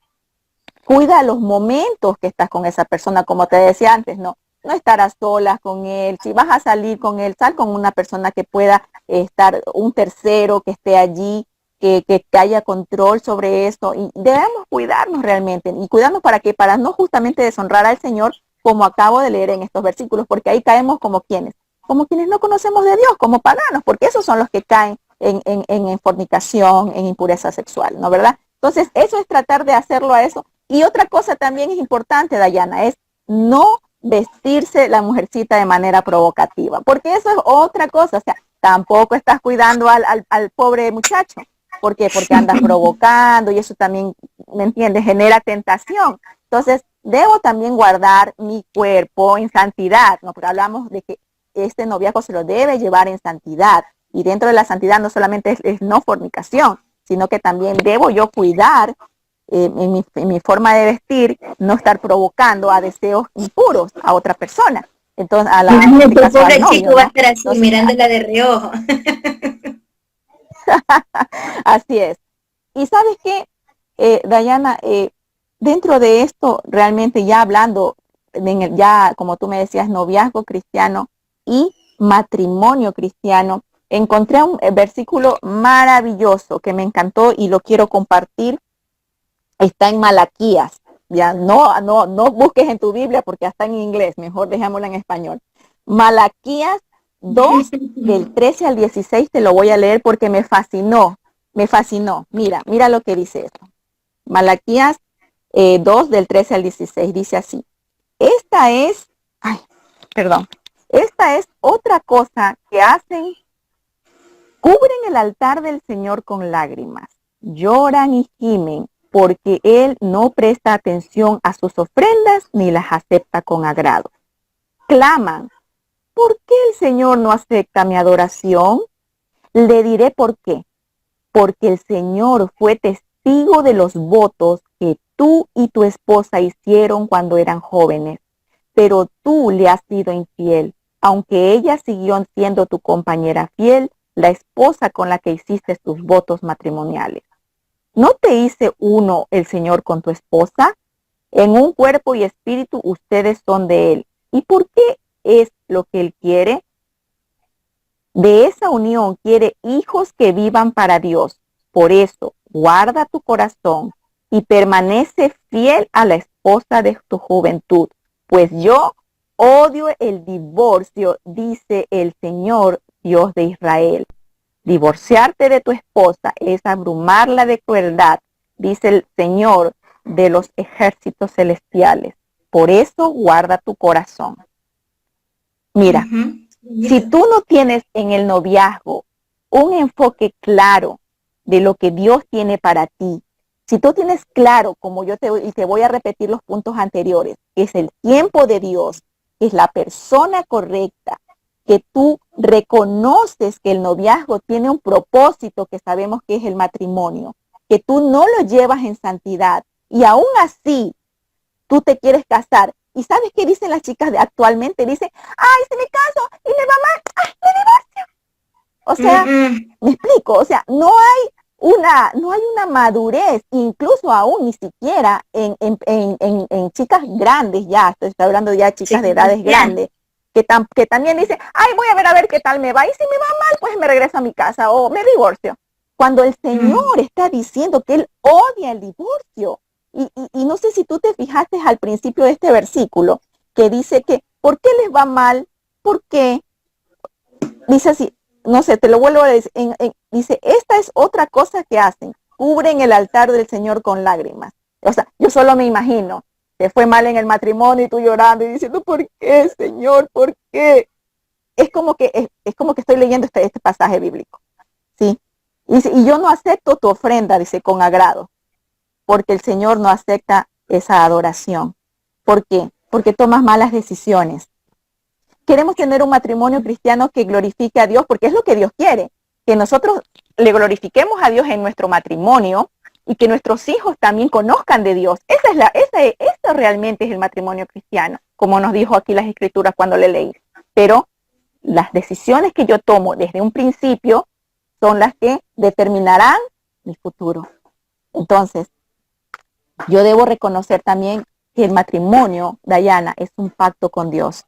cuida los momentos que estás con esa persona, como te decía antes, no estar a solas con él. Si vas a salir con él, sal con una persona que pueda estar, un tercero que esté allí, que haya control sobre esto. Y debemos cuidarnos realmente, y cuidarnos para no justamente deshonrar al Señor, como acabo de leer en estos versículos, porque ahí caemos como quienes no conocemos de Dios, como paganos, porque esos son los que caen en fornicación, en impureza sexual, ¿no? ¿Verdad? Entonces, eso es tratar de hacerlo a eso. Y otra cosa también es importante, Dayana, es no vestirse la mujercita de manera provocativa, porque eso es otra cosa. O sea, tampoco estás cuidando al pobre muchacho. ¿Por qué? Porque andas provocando y eso también, ¿me entiendes? Genera tentación. Entonces, debo también guardar mi cuerpo en santidad, ¿no? Porque hablamos de que este noviazgo se lo debe llevar en santidad. Y dentro de la santidad no solamente es no fornicación, sino que también debo yo cuidar en mi forma de vestir, no estar provocando a deseos impuros a otra persona. Entonces, en este Tu caso al pobre novio, chico va a ¿no? estar así, Entonces, mirándola de reojo. así es. Y sabes qué, Dayana, dentro de esto, realmente ya hablando, ya como tú me decías, noviazgo cristiano y matrimonio cristiano, encontré un versículo maravilloso que me encantó y lo quiero compartir. Está en Malaquías. Ya no busques en tu Biblia porque está en inglés, mejor dejémosla en español. Malaquías 2 del 13 al 16 te lo voy a leer porque me fascinó, me fascinó. Mira lo que dice esto. Malaquías 2 del 13 al 16 dice así. Esta es, ay, perdón, esta es otra cosa que hacen, cubren el altar del Señor con lágrimas, lloran y gimen porque Él no presta atención a sus ofrendas ni las acepta con agrado. Claman, ¿por qué el Señor no acepta mi adoración? Le diré por qué. Porque el Señor fue testigo de los votos que tú y tu esposa hicieron cuando eran jóvenes, pero tú le has sido infiel, aunque ella siguió siendo tu compañera fiel, la esposa con la que hiciste tus votos matrimoniales. ¿No te hice uno el Señor con tu esposa? En un cuerpo y espíritu ustedes son de Él. ¿Y por qué es lo que Él quiere? De esa unión quiere hijos que vivan para Dios. Por eso, guarda tu corazón y permanece fiel a la esposa de tu juventud. Pues yo odio el divorcio, dice el Señor Dios de Israel. Divorciarte de tu esposa es abrumarla de crueldad, dice el Señor de los ejércitos celestiales. Por eso guarda tu corazón. Mira, si tú no tienes en el noviazgo un enfoque claro de lo que Dios tiene para ti, si tú tienes claro, como y te voy a repetir los puntos anteriores, que es el tiempo de Dios, que es la persona correcta, que tú reconoces que el noviazgo tiene un propósito que sabemos que es el matrimonio, que tú no lo llevas en santidad y aún así tú te quieres casar. ¿Y sabes qué dicen las chicas de actualmente? Dicen, ay, si me caso y me va mal, ay, me divorcio. O sea, me explico, o sea, no hay una madurez, incluso aún ni siquiera en chicas grandes ya, estoy hablando ya de chicas de edades grandes, que también dicen, ay, voy a ver qué tal me va, y si me va mal, pues me regreso a mi casa o me divorcio. Cuando el Señor está diciendo que Él odia el divorcio. Y no sé si tú te fijaste al principio de este versículo, que dice que, ¿por qué les va mal? ¿Por qué? dice así, no sé, te lo vuelvo a decir, dice, esta es otra cosa que hacen, cubren el altar del Señor con lágrimas. O sea, yo solo me imagino, te fue mal en el matrimonio y tú llorando y diciendo, ¿por qué, Señor? ¿Por qué? Es como que estoy leyendo este pasaje bíblico, ¿sí? Y yo no acepto tu ofrenda, dice, con agrado, porque el Señor no acepta esa adoración. ¿Por qué? Porque tomas malas decisiones. Queremos tener un matrimonio cristiano que glorifique a Dios, porque es lo que Dios quiere, que nosotros le glorifiquemos a Dios en nuestro matrimonio y que nuestros hijos también conozcan de Dios. Eso realmente es el matrimonio cristiano, como nos dijo aquí las Escrituras cuando le leí. Pero las decisiones que yo tomo desde un principio son las que determinarán mi futuro. Entonces, yo debo reconocer también que el matrimonio, Dayana, es un pacto con Dios.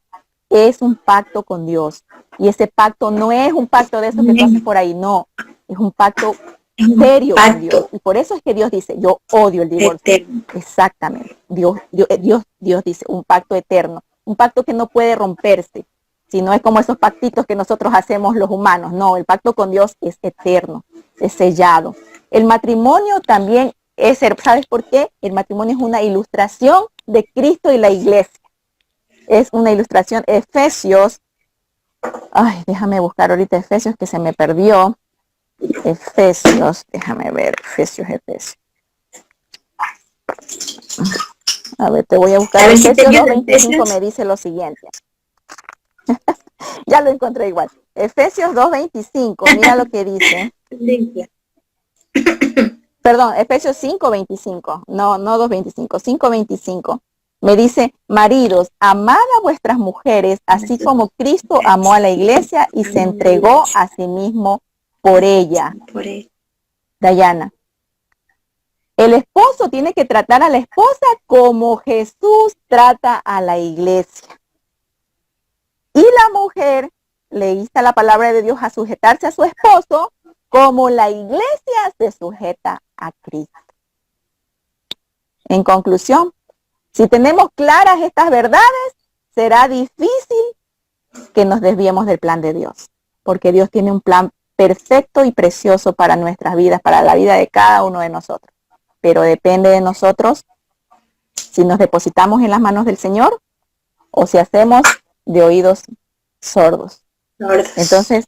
Es un pacto con Dios. Y ese pacto no es un pacto de esos que tú haces por ahí, no. Es un pacto serio con Dios. Y por eso es que Dios dice, yo odio el divorcio. Eterno. Exactamente. Dios dice, un pacto eterno. Un pacto que no puede romperse. Si no es como esos pactitos que nosotros hacemos los humanos. No, el pacto con Dios es eterno, es sellado. El matrimonio también es, ¿sabes por qué? El matrimonio es una ilustración de Cristo y la iglesia. Es una ilustración. Efesios, déjame buscar ahorita Efesios que se me perdió. Efesios, déjame ver, Efesios. A ver, te voy a buscar. Efesios 2:25 me dice lo siguiente. Ya lo encontré igual. Efesios 2:25, mira lo que dice. Perdón, Efesios 5:25, no 2:25, 5:25. Me dice, maridos, amad a vuestras mujeres, así como Cristo amó a la iglesia y se entregó a sí mismo por ella. Dayana, el esposo tiene que tratar a la esposa como Jesús trata a la iglesia. Y la mujer le insta la palabra de Dios a sujetarse a su esposo como la iglesia se sujeta a Cristo. En conclusión, si tenemos claras estas verdades, será difícil que nos desviemos del plan de Dios, porque Dios tiene un plan perfecto y precioso para nuestras vidas, para la vida de cada uno de nosotros. Pero depende de nosotros si nos depositamos en las manos del Señor o si hacemos de oídos sordos. Entonces,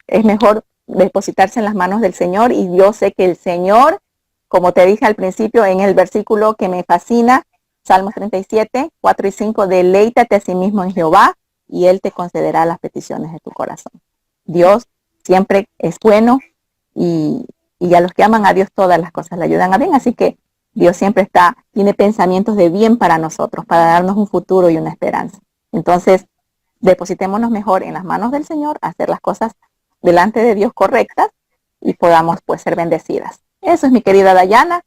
es mejor depositarse en las manos del Señor, y yo sé que el Señor, como te dije al principio en el versículo que me fascina, Salmos 37, 4 y 5, deleítate a sí mismo en Jehová y Él te concederá las peticiones de tu corazón. Dios siempre es bueno y a los que aman a Dios todas las cosas le ayudan a bien, así que Dios siempre tiene pensamientos de bien para nosotros, para darnos un futuro y una esperanza. Entonces, depositémonos mejor en las manos del Señor, hacer las cosas delante de Dios correctas y podamos pues ser bendecidas. Eso es, mi querida Dayana.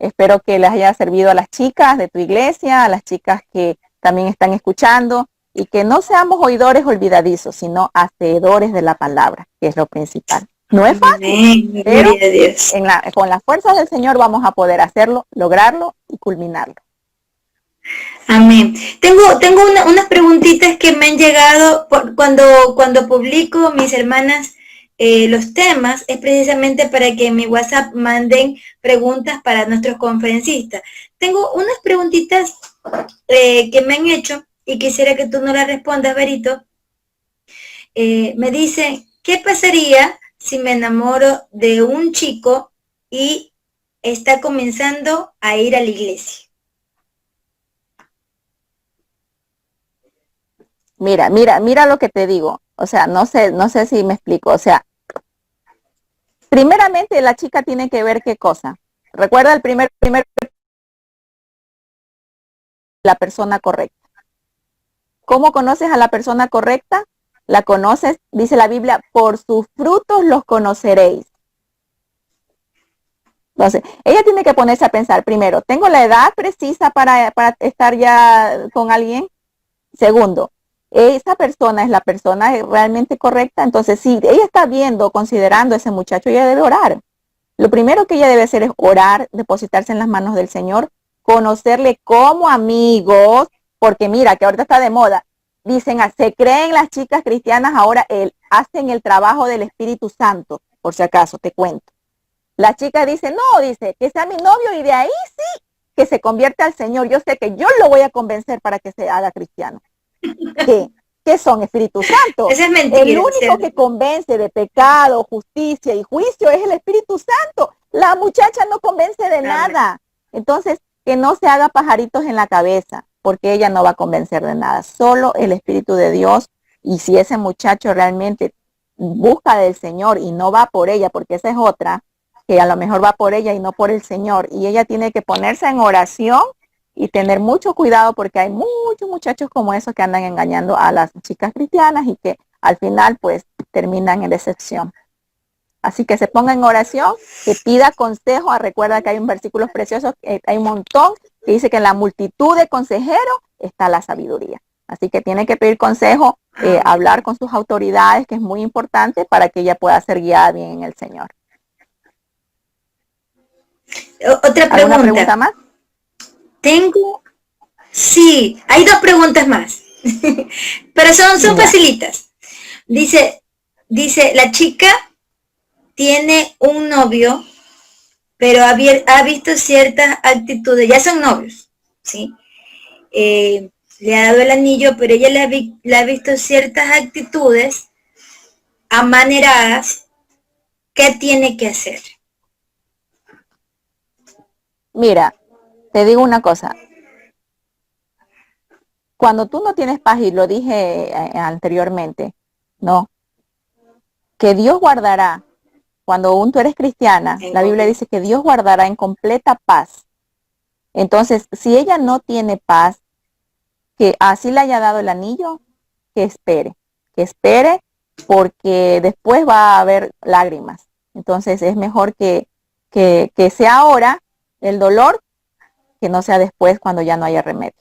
Espero que les haya servido a las chicas de tu iglesia, a las chicas que también están escuchando, y que no seamos oidores olvidadizos, sino hacedores de la palabra, que es lo principal. No es fácil, pero con las fuerzas del Señor vamos a poder hacerlo, lograrlo y culminarlo. Amén. Tengo unas preguntitas que me han llegado cuando publico, mis hermanas, los temas, es precisamente para que en mi WhatsApp manden preguntas para nuestros conferencistas. Tengo unas preguntitas que me han hecho y quisiera que tú no las respondas, Berito. Me dicen, ¿qué pasaría si me enamoro de un chico y está comenzando a ir a la iglesia? Mira lo que te digo. O sea, no sé si me explico. O sea, primeramente la chica tiene que ver qué cosa. Recuerda el primer la persona correcta. ¿Cómo conoces a la persona correcta? La conoces, dice la Biblia, por sus frutos los conoceréis. Entonces, ella tiene que ponerse a pensar, primero, ¿tengo la edad precisa para estar ya con alguien? Segundo, esa persona es la persona realmente correcta. Entonces, si ella está viendo, considerando a ese muchacho, ella debe orar. Lo primero que ella debe hacer es orar, depositarse en las manos del Señor, conocerle como amigos, porque mira, que ahorita está de moda. Dicen, se creen las chicas cristianas ahora el hacen el trabajo del Espíritu Santo, por si acaso, te cuento. La chica dice, no, dice, que sea mi novio y de ahí sí, que se convierta al Señor. Yo sé que yo lo voy a convencer para que se haga cristiano. ¿Qué? ¿Qué son Espíritu Santo? Esa es mentira, El único ¿cierto? que convence de pecado, justicia y juicio es el Espíritu Santo. La muchacha no convence de nada. Entonces, que no se haga pajaritos en la cabeza, porque ella no va a convencer de nada. Solo el Espíritu de Dios. Y si ese muchacho realmente busca del Señor y no va por ella, porque esa es otra, que a lo mejor va por ella y no por el Señor, y ella tiene que ponerse en oración y tener mucho cuidado, porque hay muchos muchachos como esos que andan engañando a las chicas cristianas y que al final pues terminan en decepción. Así que se ponga en oración, que pida consejo. Recuerda que hay un versículo precioso, hay un montón, que dice que en la multitud de consejeros está la sabiduría. Así que tiene que pedir consejo, hablar con sus autoridades, que es muy importante para que ella pueda ser guiada bien en el Señor. Otra ¿Alguna pregunta más? Sí, hay 2 preguntas más, pero son facilitas. Dice, la chica tiene un novio, pero ha visto ciertas actitudes, ya son novios, ¿sí? Le ha dado el anillo, pero ella le ha visto ciertas actitudes amaneradas. ¿Qué tiene que hacer? Mira, te digo una cosa. Cuando tú no tienes paz, y lo dije anteriormente, ¿no? Que Dios guardará, cuando tú eres cristiana, la Biblia dice que Dios guardará en completa paz. Entonces, si ella no tiene paz, que así le haya dado el anillo, que espere, porque después va a haber lágrimas. Entonces, es mejor que sea ahora el dolor, que no sea después cuando ya no haya remedio.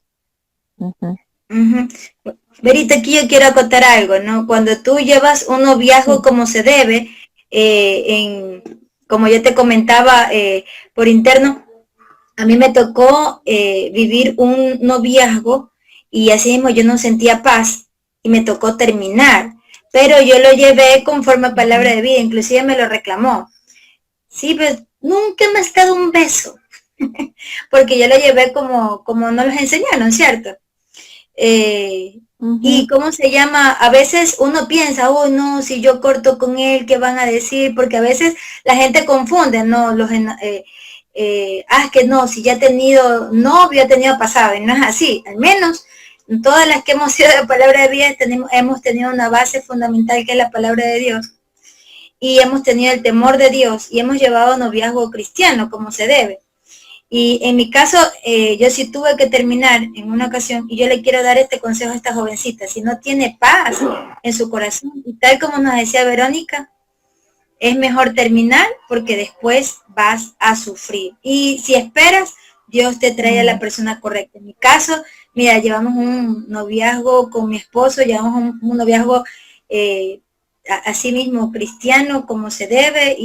Verita, aquí yo quiero acotar algo, ¿no? Cuando tú llevas un noviazgo como se debe, como yo te comentaba por interno, a mí me tocó vivir un noviazgo y así mismo yo no sentía paz y me tocó terminar, pero yo lo llevé conforme a palabra de vida, inclusive me lo reclamó. Sí, pues nunca me has dado un beso, porque yo lo llevé como nos los enseñaron, ¿cierto? Y cómo se llama, a veces uno piensa, oh no, si yo corto con él, ¿qué van a decir? Porque a veces la gente confunde, ¿no? Que no, si ya he tenido novio, he tenido pasado, y no es así. Al menos todas las que hemos sido de palabra de vida hemos tenido una base fundamental que es la palabra de Dios, y hemos tenido el temor de Dios, y hemos llevado noviazgo cristiano como se debe. Y en mi caso, yo sí tuve que terminar en una ocasión, y yo le quiero dar este consejo a esta jovencita: si no tiene paz en su corazón, y tal como nos decía Verónica, es mejor terminar, porque después vas a sufrir. Y si esperas, Dios te trae a la persona correcta. En mi caso, mira, llevamos un noviazgo con mi esposo, llevamos un noviazgo así mismo cristiano como se debe,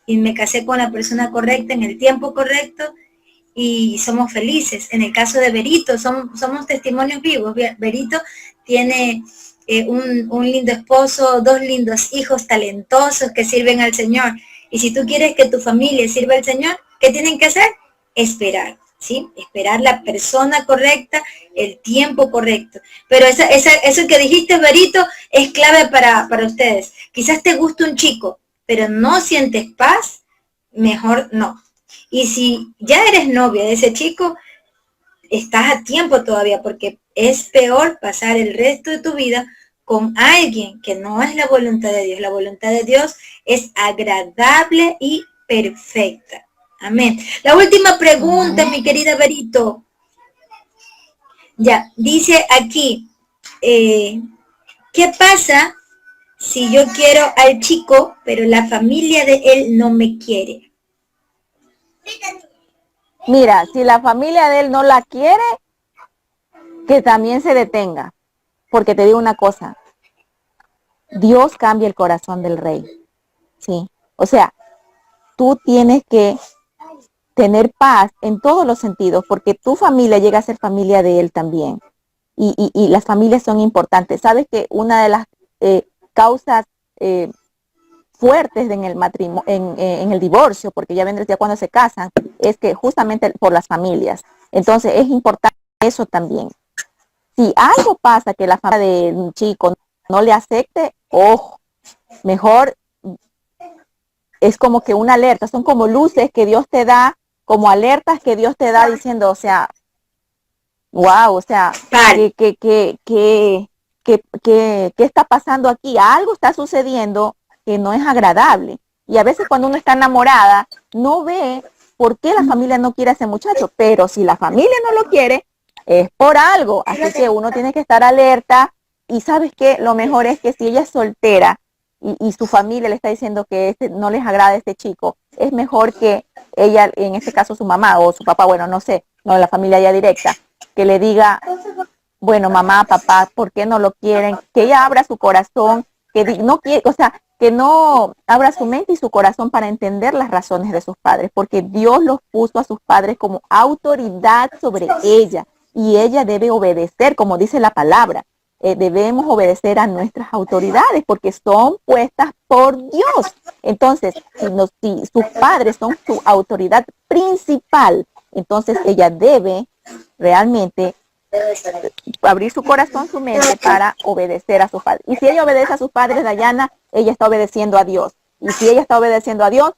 y me casé con la persona correcta en el tiempo correcto, y somos felices. En el caso de Berito, somos testimonios vivos. Berito tiene un lindo esposo, 2 lindos hijos talentosos que sirven al Señor. Y si tú quieres que tu familia sirva al Señor, ¿qué tienen que hacer? Esperar, ¿sí? Esperar la persona correcta, el tiempo correcto. Pero eso que dijiste, Berito, es clave para ustedes. Quizás te guste un chico, pero no sientes paz, mejor no. Y si ya eres novia de ese chico, estás a tiempo todavía, porque es peor pasar el resto de tu vida con alguien que no es la voluntad de Dios. La voluntad de Dios es agradable y perfecta. Amén. La última pregunta, mi querida Berito. Ya, dice aquí, ¿qué pasa si yo quiero al chico, pero la familia de él no me quiere? Mira, si la familia de él no la quiere, que también se detenga. Porque te digo una cosa, Dios cambia el corazón del rey. Sí. O sea, tú tienes que tener paz en todos los sentidos, porque tu familia llega a ser familia de él también. Y las familias son importantes. Sabes que una de las causas fuertes en el matrimonio, en el divorcio, porque ya vendrá cuando se casan, es que justamente por las familias. Entonces es importante eso también. Si algo pasa que la familia de un chico no le acepte, ojo, mejor es como que una alerta, son como luces que Dios te da, como alertas que Dios te da diciendo, o sea, wow, o sea, ¿qué está pasando aquí? Algo está sucediendo que no es agradable. Y a veces cuando uno está enamorada, no ve por qué la familia no quiere a ese muchacho, pero si la familia no lo quiere, es por algo. Así que uno tiene que estar alerta y sabes que lo mejor es que si ella es soltera y su familia le está diciendo que no les agrada a este chico, es mejor que ella, en este caso su mamá o su papá, bueno, no sé, no la familia ya directa, que le diga, bueno, mamá, papá, ¿por qué no lo quieren? Que ella abra su corazón, no quiere, o sea, que no abra su mente y su corazón para entender las razones de sus padres, porque Dios los puso a sus padres como autoridad sobre ella y ella debe obedecer, como dice la palabra. Debemos obedecer a nuestras autoridades porque son puestas por Dios. Entonces, si sus padres son su autoridad principal, entonces ella debe realmente abrir su corazón, su mente para obedecer a sus padres. Y si ella obedece a sus padres, Dayana, ella está obedeciendo a Dios. Y si ella está obedeciendo a Dios,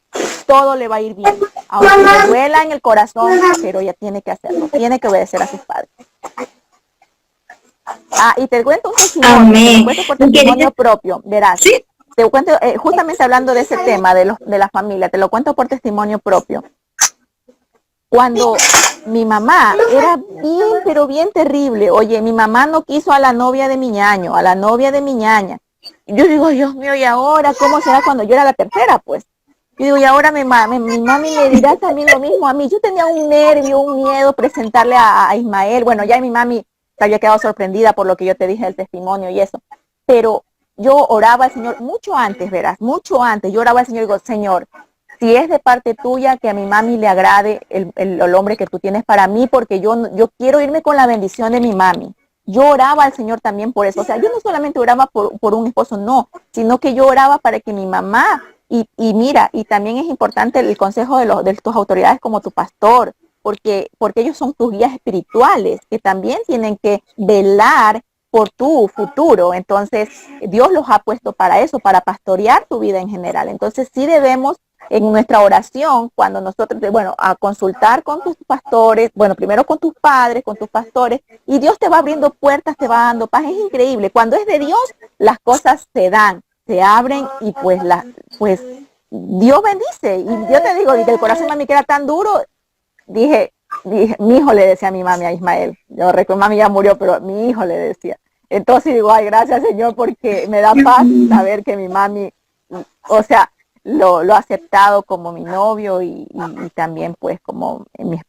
todo le va a ir bien. Aunque le duela en el corazón, pero ella tiene que hacerlo, tiene que obedecer a sus padres. Y te cuento un testimonio, te cuento por testimonio propio, verás. ¿Sí? Te cuento, justamente hablando de ese tema de la familia, te lo cuento por testimonio propio. Cuando mi mamá era bien, pero bien terrible. Oye, mi mamá no quiso a la novia de mi ñaño, a la novia de mi ñaña. Yo digo, Dios mío, ¿y ahora cómo será cuando yo era la tercera, pues? Yo digo, y ahora mi mami me dirá también lo mismo a mí. Yo tenía un nervio, un miedo presentarle a Ismael. Bueno, ya mi mami se había quedado sorprendida por lo que yo te dije del testimonio y eso. Pero yo oraba al Señor mucho antes, verás, mucho antes. Yo oraba al Señor y digo, Señor, si es de parte tuya, que a mi mami le agrade el hombre que tú tienes para mí, porque yo quiero irme con la bendición de mi mami. Yo oraba al Señor también por eso. O sea, yo no solamente oraba por un esposo, no, sino que yo oraba para que mi mamá, y mira, y también es importante el consejo de tus autoridades como tu pastor, porque ellos son tus guías espirituales, que también tienen que velar por tu futuro. Entonces, Dios los ha puesto para eso, para pastorear tu vida en general. Entonces, sí debemos en nuestra oración, cuando nosotros, bueno, a consultar con tus pastores, bueno, primero con tus padres, con tus pastores, y Dios te va abriendo puertas, te va dando paz. Es increíble. Cuando es de Dios, las cosas se dan, se abren y pues Dios bendice. Y yo te digo, que el corazón de mami que era tan duro, dije, mi hijo le decía a mi mami, a Ismael, yo recuerdo, mami ya murió, pero mi hijo le decía. Entonces digo, ay, gracias Señor, porque me da paz saber que mi mami, o sea, lo ha aceptado como mi novio y también pues como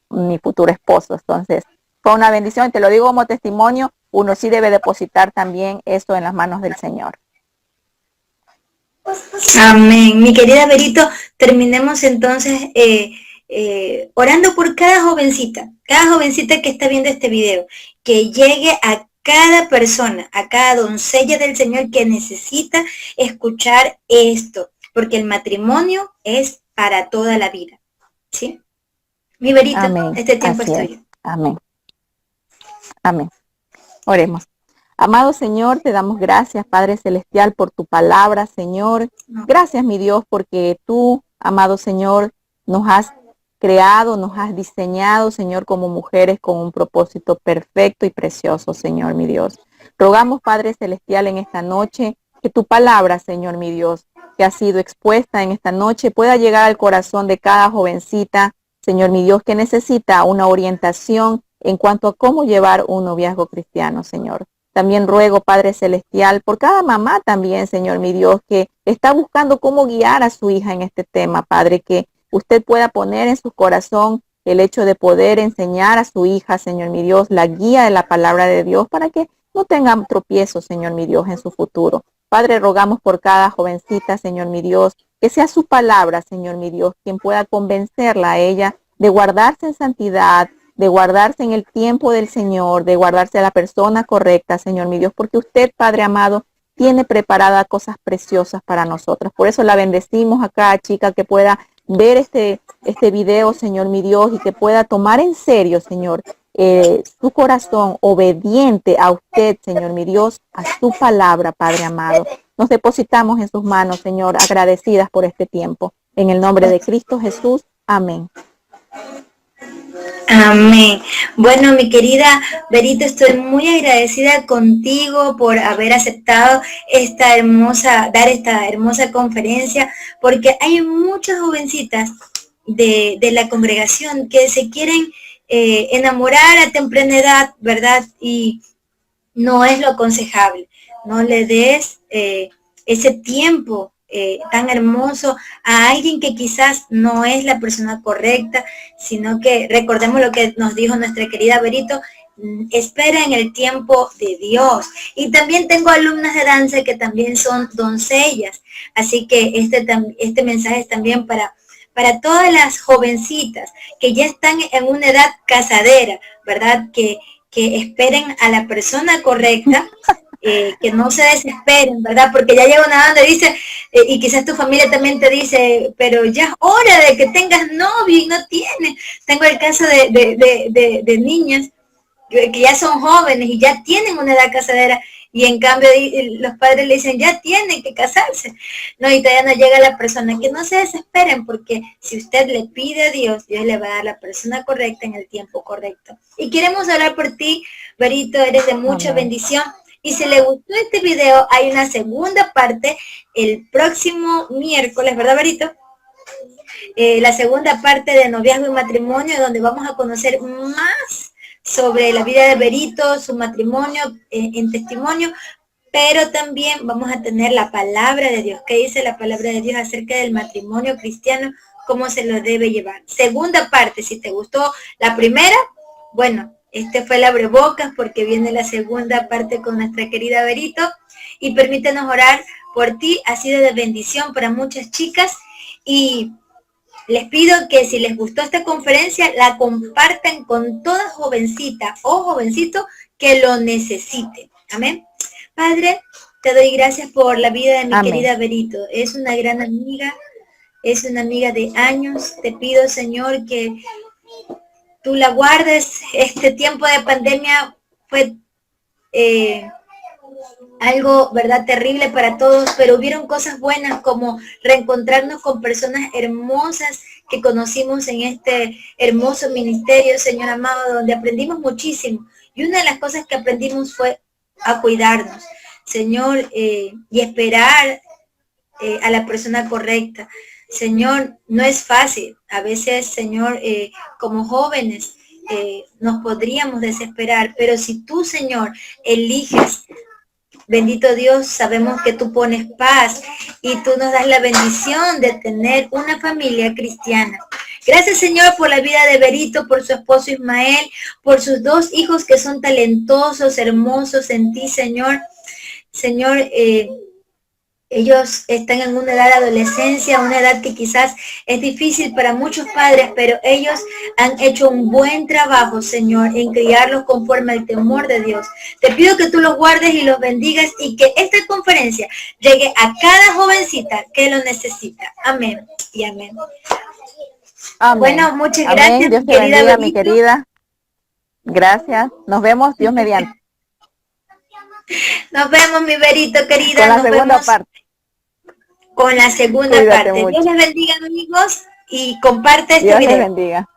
mi futuro esposo. Entonces fue una bendición, te lo digo como testimonio, uno sí debe depositar también esto en las manos del Señor. Amén. Mi querida Berito, terminemos entonces orando por cada jovencita que está viendo este video, que llegue a cada persona, a cada doncella del Señor que necesita escuchar esto, porque el matrimonio es para toda la vida, ¿sí? Mi Berito, amén. Este tiempo es tuyo. Amén. Amén. Oremos. Amado Señor, te damos gracias, Padre Celestial, por tu palabra, Señor. Gracias, mi Dios, porque tú, amado Señor, nos has creado, nos has diseñado, Señor, como mujeres con un propósito perfecto y precioso, Señor, mi Dios. Rogamos, Padre Celestial, en esta noche, que tu palabra, Señor, mi Dios, que ha sido expuesta en esta noche, pueda llegar al corazón de cada jovencita, Señor, mi Dios, que necesita una orientación en cuanto a cómo llevar un noviazgo cristiano, Señor. También ruego, Padre Celestial, por cada mamá también, Señor, mi Dios, que está buscando cómo guiar a su hija en este tema, Padre, que usted pueda poner en su corazón el hecho de poder enseñar a su hija, Señor, mi Dios, la guía de la palabra de Dios para que no tengan tropiezos, Señor, mi Dios, en su futuro. Padre, rogamos por cada jovencita, Señor, mi Dios, que sea su palabra, Señor, mi Dios, quien pueda convencerla a ella de guardarse en santidad, de guardarse en el tiempo del Señor, de guardarse a la persona correcta, Señor mi Dios, porque usted, Padre amado, tiene preparada cosas preciosas para nosotros. Por eso la bendecimos a cada chica que pueda ver este video, Señor mi Dios, y que pueda tomar en serio, Señor, su corazón obediente a usted, Señor mi Dios, a su palabra, Padre amado. Nos depositamos en sus manos, Señor, agradecidas por este tiempo. En el nombre de Cristo Jesús. Amén. Amén. Bueno, mi querida Berito, estoy muy agradecida contigo por haber aceptado dar esta hermosa conferencia, porque hay muchas jovencitas de la congregación que se quieren enamorar a temprana edad, ¿verdad? Y no es lo aconsejable. No le des ese tiempo tan hermoso a alguien que quizás no es la persona correcta, sino que recordemos lo que nos dijo nuestra querida Berito, espera en el tiempo de Dios. Y también tengo alumnas de danza que también son doncellas, así que este mensaje es también para todas las jovencitas que ya están en una edad casadera, ¿verdad? Que esperen a la persona correcta, que no se desesperen, ¿verdad? Porque ya llega una edad donde dice, y quizás tu familia también te dice, pero ya es hora de que tengas novio y no tienes. Tengo el caso de niñas que ya son jóvenes y ya tienen una edad casadera, y en cambio los padres le dicen, ya tienen que casarse. No, y todavía no llega la persona. Que no se desesperen, porque si usted le pide a Dios, Dios le va a dar la persona correcta en el tiempo correcto. Y queremos orar por ti, Berito, eres de mucha bendición. Y si le gustó este video, hay una segunda parte el próximo miércoles, ¿verdad, Berito? La segunda parte de noviazgo y matrimonio, donde vamos a conocer más sobre la vida de Berito, su matrimonio en testimonio, pero también vamos a tener la palabra de Dios. ¿Qué dice la palabra de Dios acerca del matrimonio cristiano? ¿Cómo se lo debe llevar? Segunda parte, si te gustó la primera, bueno, este fue el abrebocas, porque viene la segunda parte con nuestra querida Berito. Y permítanos orar por ti, ha sido de bendición para muchas chicas, y les pido que si les gustó esta conferencia, la compartan con toda jovencita o jovencito que lo necesite. Amén. Padre, te doy gracias por la vida de mi querida Berito. Es una gran amiga, es una amiga de años. Te pido, Señor, que tú la guardes. Este tiempo de pandemia fue algo, ¿verdad?, terrible para todos, pero hubieron cosas buenas, como reencontrarnos con personas hermosas que conocimos en este hermoso ministerio, Señor amado, donde aprendimos muchísimo. Y una de las cosas que aprendimos fue a cuidarnos, Señor, y esperar a la persona correcta. Señor, no es fácil. A veces, Señor, como jóvenes, nos podríamos desesperar, pero si tú, Señor, eliges, bendito Dios, sabemos que tú pones paz y tú nos das la bendición de tener una familia cristiana. Gracias, Señor, por la vida de Berito, por su esposo Ismael, por sus dos hijos que son talentosos, hermosos en ti, Señor. Señor, ellos están en una edad de adolescencia, una edad que quizás es difícil para muchos padres, pero ellos han hecho un buen trabajo, Señor, en criarlos conforme al temor de Dios. Te pido que tú los guardes y los bendigas, y que esta conferencia llegue a cada jovencita que lo necesita. Amén y amén. Amén. Bueno, muchas amén. gracias, Dios te bendiga, mi querida. Gracias. Nos vemos, Dios mediante. Nos vemos, mi Berito querida. Con la Nos segunda vemos parte. Con la segunda Cuídate parte. mucho. Dios les bendiga, amigos, y comparte este Dios video. les bendiga.